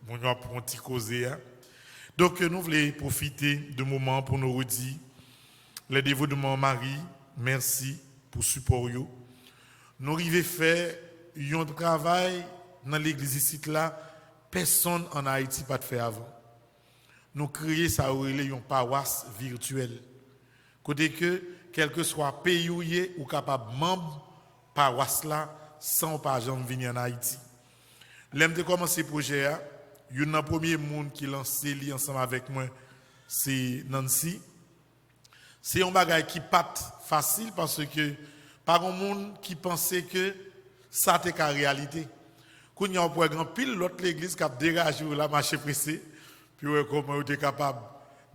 mon pour un petit causé. Donc nous voulons profiter de moment pour nous redire les dévots de Maman Marie, merci pour le support. Nous arrivons à faire un travail dans l'église ici là, personne en Haïti n'a pas fait avant. Nous créons ça une paroisse virtuelle. Côté que, quel que soit pays ou capable membre paroisse là, sans pas jamais venir en Haïti. L'aime de commencer le projet, il y a un premier monde qui lance ensemble avec moi, c'est Nancy. C'est un bagage qui pas facile parce que par un monde qui pensait que ça était la réalité. Quand il y a un grand pile, l'autre l'église qui a dégagé la marché pressé, puis comment on est capable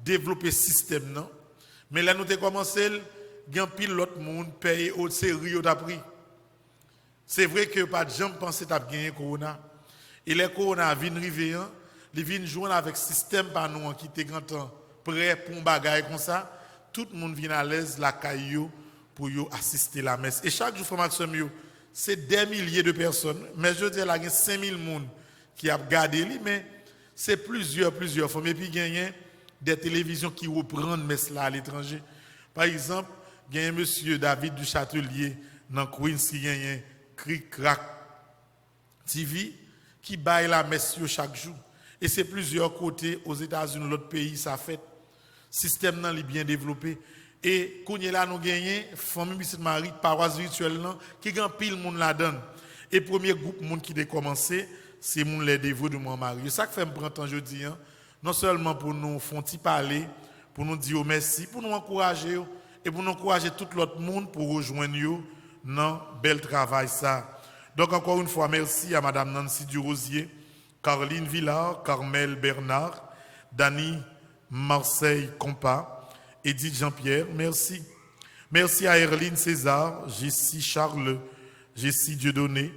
de développer ce système. Non? Mais là, nous avons commencé, il y a un pile l'autre monde paye au série d'après. C'est vrai que pas de gens pensaient que tu as gagné Corona. Et les Corona viennent arriver, ils viennent jouer avec le système par nous qui était grand temps prêt pour un bagage comme ça. Tout le monde vient à l'aise, la caillou, pour assister à la messe. Et chaque jour, formation, c'est des milliers de personnes. Mais je dis, il y a 5000 personnes qui ont regardé, mais c'est plusieurs formes. Et puis, il y a des télévisions qui reprennent messe là à l'étranger. Par exemple, il y a un monsieur David du Châtelier dans Queens qui a un Cric Crack TV qui baille la messe chaque jour. Et c'est plusieurs côtés, aux États-Unis, l'autre pays, ça fait. Système est bien développé. Et quand là nous gagnons, famille Petite Marie, paroisse virtuelle qui gagne pile monde la donne. Et premier groupe monde qui a commencé, c'est mon les dévots de Maman Marie. Ça que fait me prendre temps jeudi, non seulement pour nous faire parler, pour nous dire merci, pour nous encourager et pour nous encourager tout l'autre monde pour rejoindre nous dans bel travail ça. Donc encore une fois merci à madame Nancy Durosier, Caroline Villard, Carmel Bernard, Dani Marseille Compa, Edith Jean-Pierre, merci. Merci à Erline César, Jessie Charles, Jessie Dieudonné.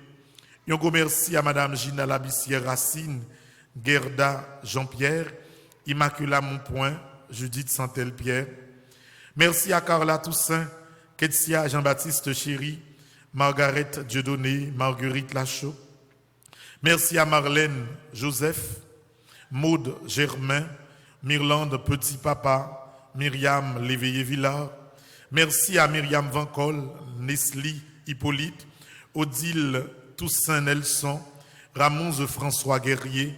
Un gros merci à madame Gina Labissière Racine, Gerda Jean-Pierre, Immaculata Monpoint, Judith Santel-Pierre. Merci à Carla Toussaint, Ketsia Jean-Baptiste Chéry, Margaret Dieudonné, Marguerite Lachaud. Merci à Marlène Joseph, Maude Germain, Myrlande Petit Papa, Myriam Léveillé-Villard. Merci à Myriam Vancol, Nesli Hippolyte, Odile Toussaint Nelson, Ramonze François Guerrier.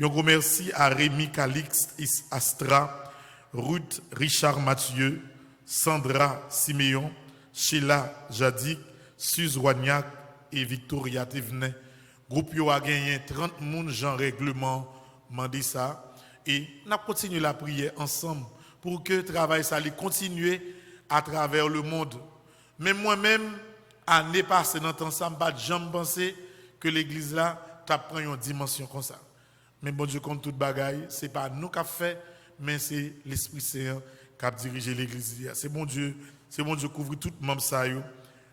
Un gros merci à Rémi Calixte Astra, Ruth Richard Mathieu, Sandra Siméon, Sheila Jadik, Suze Wagnac et Victoria Thévenet. Groupe yo a gagné 30 moun Jean règlement mandi ça et n'a continué la prière ensemble pour que le travail ça continue à travers le monde. Mais moi-même année passée dans temps ça pas jamais pensé que l'église là t'a prend une dimension comme ça. Mais bon Dieu compte toute bagaille, c'est pas nous qui a fait mais c'est l'Esprit Saint qui a dirigé l'église. C'est bon Dieu couvrir tout membre ça yo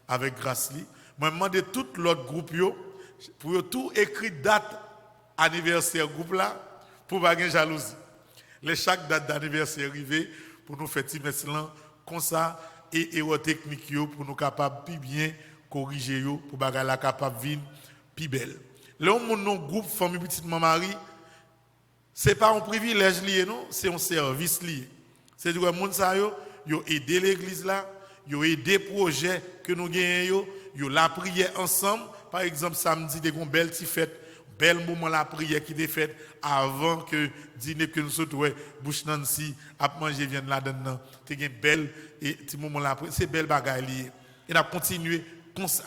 avec grâce li. Moi demander tout l'autre groupe yo pour tout écrit date anniversaire groupe là pour pas gagner jalousie. Chaque date d'anniversaire arrivé pour nous faire timeslan comme ça et erreur technique yo pour nous capable plus bien corriger yo pour bagarre la capable vinn plus belle. Là mon groupe famille petite maman Marie c'est pas un privilège lié non, c'est un service lié. C'est du monde ça yo aider l'église là, yo aider projet que nous gagnons yo la prière ensemble. Par exemple, samedi, des belle petite fête, bel moment la prière qui est faite avant que dîner que nous souhaitons bouche Nancy à manger vienne là-dedans. C'est un bel et petit moment la prière, c'est belle bagaille liée. Et on a continué comme ça.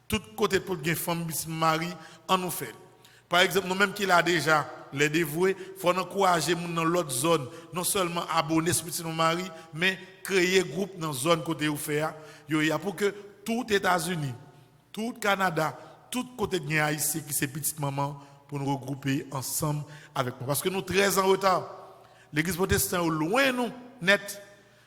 Tout côté pour gagner femme Marie en nous fait. Par exemple, nous-mêmes qui l'a déjà les dévoués, faut encourager dans l'autre zone, non seulement abonner sur Petit Marie, mais créer groupe dans zone côté où faire. Il y a pour que tout États-Unis, tout Canada, tout côté de Haïti qui c'est petite maman pour nous regrouper ensemble avec nous. Parce que nous 13 ans en retard. L'église protestante est loin nous net,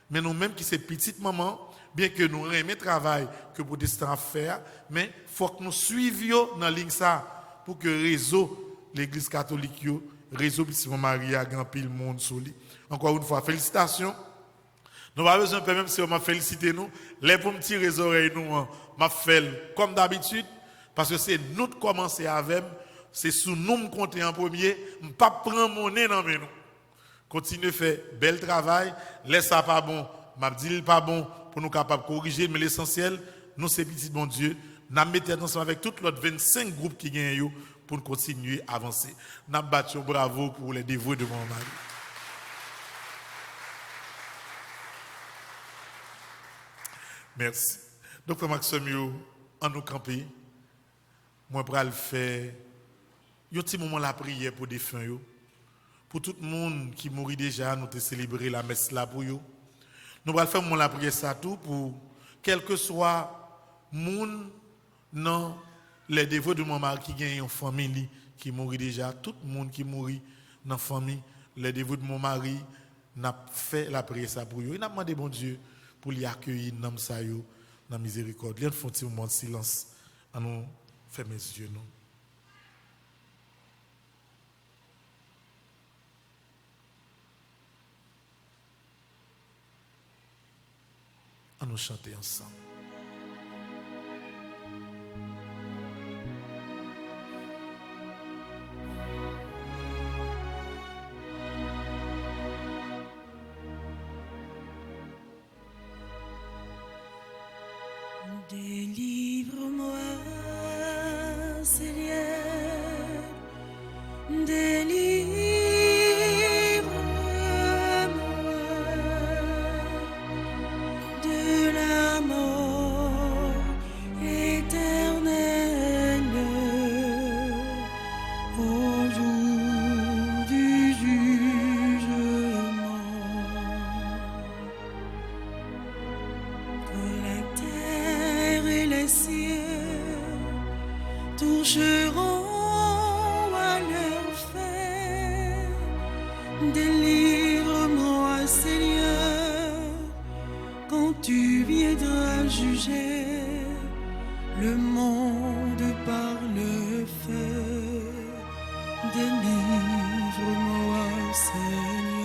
mais nous même qui c'est petite maman, bien que nous aimons le travail que les protestants font, mais il faut que nous suivions dans la ligne ça pour que le réseau, l'église catholique, le réseau Petite Marie a grand pile monde sur lui. Encore une fois, félicitations. Nous n'avons pas besoin, même si on m'a félicité nous, les pour me tirer les oreilles, nous, m'a fait comme d'habitude, parce que c'est nous qui commençons avec, c'est sous nous qui comptons en premier, je ne pas prendre mon nez dans mes nous. Continuez à faire bel travail, laisse ça pas bon, m'a dit pas bon pour nous capables de corriger, mais l'essentiel, nous c'est petit bon Dieu, nous mettons ensemble avec tous les 25 groupes qui gagnent pour nous continuer à avancer. Nous battons bravo pour les dévoués de mon mari. Merci. Donc, Maxime, en nous camper, moi, je vais faire un petit moment la prière pour des fins. Pour tout le monde qui mourit déjà, nous avons célébré la messe là pour eux. Nous allons faire la prière ça tout pour quel que soit le monde, non, les dévots de mon mari qui gagne une famille qui mourit déjà, tout le monde qui mourit dans la famille, les dévots de mon mari, n'a fait la prière ça pour eux. Il a demandé bon Dieu pour les accueillir dans la miséricorde. Il y a un petit moment de silence. À nous fermer les yeux. À nous chanter ensemble. Délivre-moi, Seigneur, délivre-moi de la mort éternelle au jour du jugement. Quand la terre et les cieux toucheront à leur fin, délivre-moi, Seigneur, quand tu viendras juger le monde par le feu. Délivre-moi, Seigneur.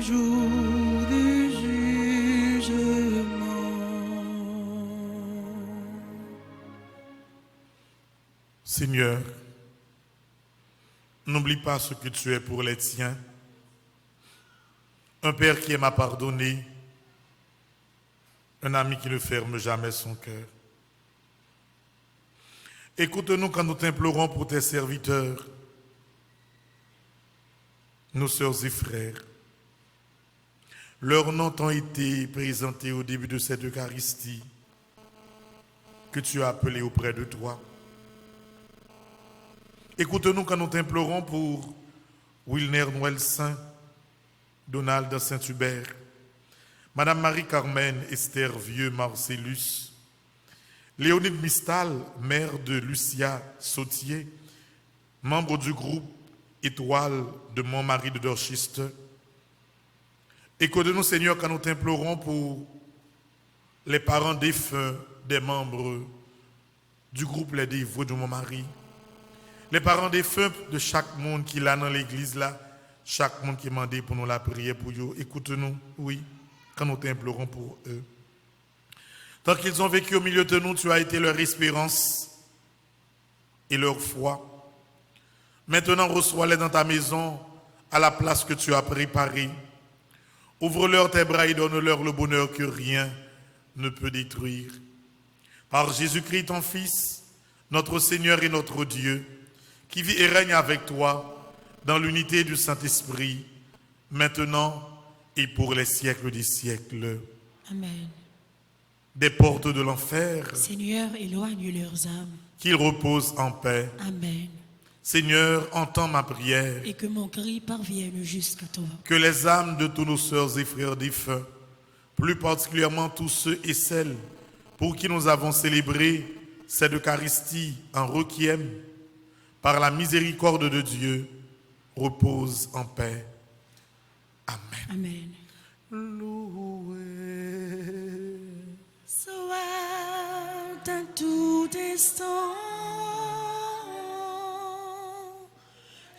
jour du jugement. Seigneur, n'oublie pas ce que tu es pour les tiens. Un Père qui aime à pardonner, un ami qui ne ferme jamais son cœur. Écoute-nous quand nous t'implorons pour tes serviteurs, nos sœurs et frères. Leurs noms t'ont été présentés au début de cette Eucharistie que tu as appelée auprès de toi. Écoute-nous quand nous t'implorons pour Wilner Noël Saint, Donald Saint-Hubert, Madame Marie-Carmen Esther Vieux Marcellus, Léonide Mistal, mère de Lucia Sautier, membre du groupe Étoile de Montmarie de Dorchester. Écoute-nous, Seigneur, quand nous t'implorons pour les parents défunts des membres du groupe Les Dévoués de Montmarie, les parents défunts de chaque monde qui est là dans l'église, là, chaque monde qui est demandé pour nous la prière pour eux. Écoute-nous, oui, quand nous t'implorons pour eux. Tant qu'ils ont vécu au milieu de nous, tu as été leur espérance et leur foi. Maintenant, reçois-les dans ta maison, à la place que tu as préparée. Ouvre-leur tes bras et donne-leur le bonheur que rien ne peut détruire. Par Jésus-Christ, ton Fils, notre Seigneur et notre Dieu, qui vit et règne avec toi dans l'unité du Saint-Esprit, maintenant et pour les siècles des siècles. Amen. Des portes de l'enfer, Seigneur, éloigne leurs âmes. qu'ils reposent en paix. Amen. Seigneur, entends ma prière. Et que mon cri parvienne jusqu'à toi. Que les âmes de tous nos sœurs et frères défunts, plus particulièrement tous ceux et celles pour qui nous avons célébré cette Eucharistie en requiem, par la miséricorde de Dieu, reposent en paix. Amen. Amen. Loué soit à tout instant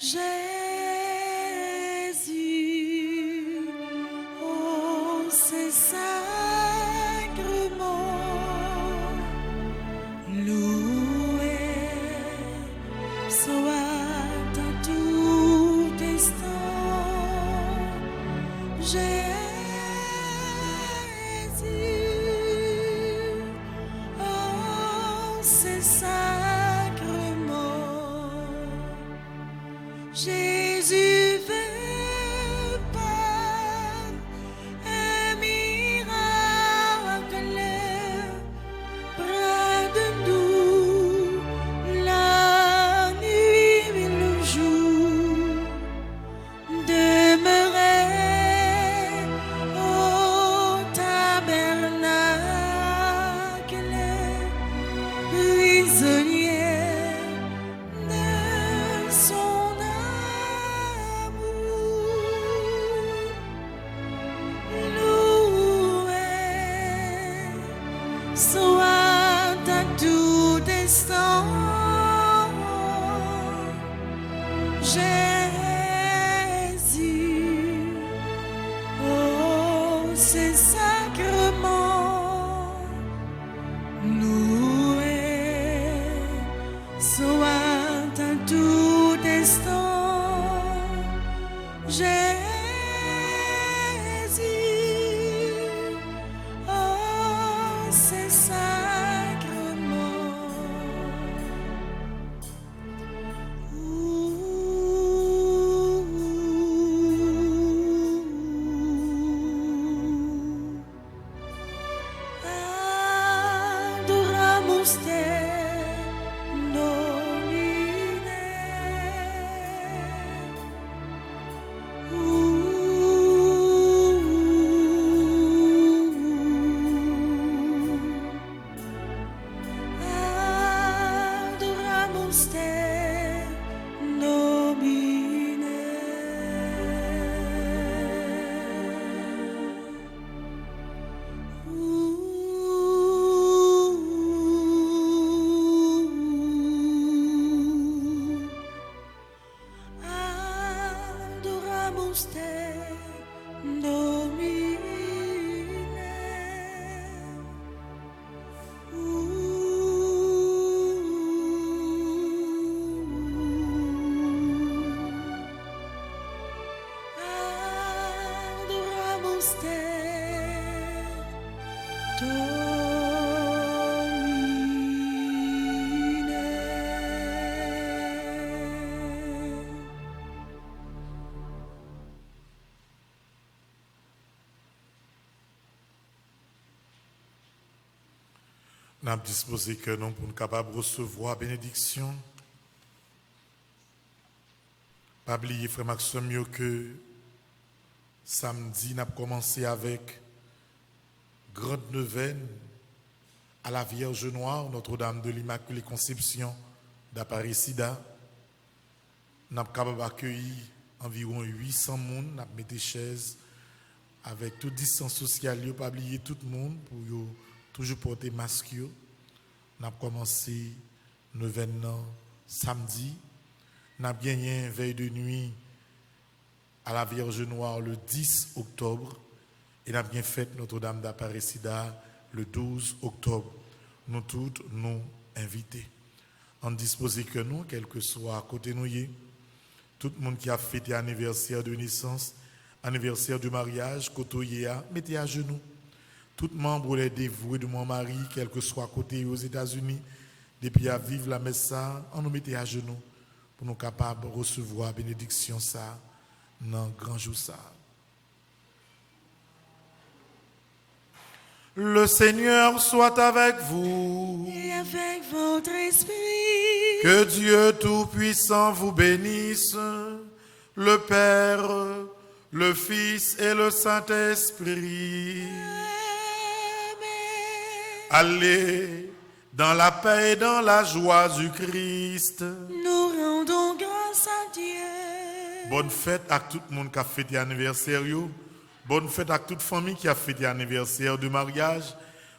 Jésus, oh c'est sacrement. Loué soit à tout instant Jésus, oh c'est sacrement. Jésus veut par un miracle près de nous la nuit et le jour demeurer au tabernacle prisonnier de son amour. Loué soit à tout instant Jésus, oh c'est sacrement. Loué soit à tout instant Jésus, oh c'est sacrement. Nous avons disposé que nous pour nous capables de recevoir la bénédiction. Pas oublier, frère Maxime, que samedi, nous avons commencé avec grande neuvaine à la Vierge Noire, Notre-Dame de l'Immaculée Conception d'Aparecida. Nous avons capable d'accueillir environ 800 personnes, nous avons mis des chaises avec toute distance sociale, pas oublier tout le monde pour toujours porter masque. Nous avons commencé neuvaine samedi. Nous avons gagné une veille de nuit à la Vierge Noire le 10 octobre. Et nous avons bien fait Notre-Dame d'Aparecida le 12 octobre. Nous toutes nous invités. En disposer que nous, quel que soit à côté nous, tout le monde qui a fêté anniversaire de naissance, anniversaire de mariage, côté mettez à genoux. Tout membre les dévoués de mon mari, quel que soit à côté aux États-Unis, depuis à vivre la messe, on nous mettait à genoux pour nous capables de recevoir la bénédiction ça dans le grand jour ça. Le Seigneur soit avec vous. Et avec votre esprit. Que Dieu Tout-Puissant vous bénisse, le Père, le Fils et le Saint-Esprit. Allez dans la paix et dans la joie du Christ. Nous rendons grâce à Dieu. Bonne fête à tout le monde qui a fêté l'anniversaire. Bonne fête à toute famille qui a fêté l'anniversaire de mariage.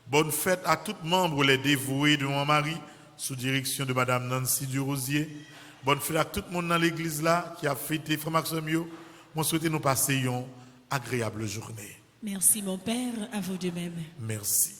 Bonne fête à tout membre les dévoués de mon mari sous direction de Madame Nancy Durosier. Bonne fête à tout le monde dans l'église là qui a fêté Frère Maxime. Moi souhaite nous passer une agréable journée. Merci mon Père, à vous de même. Merci.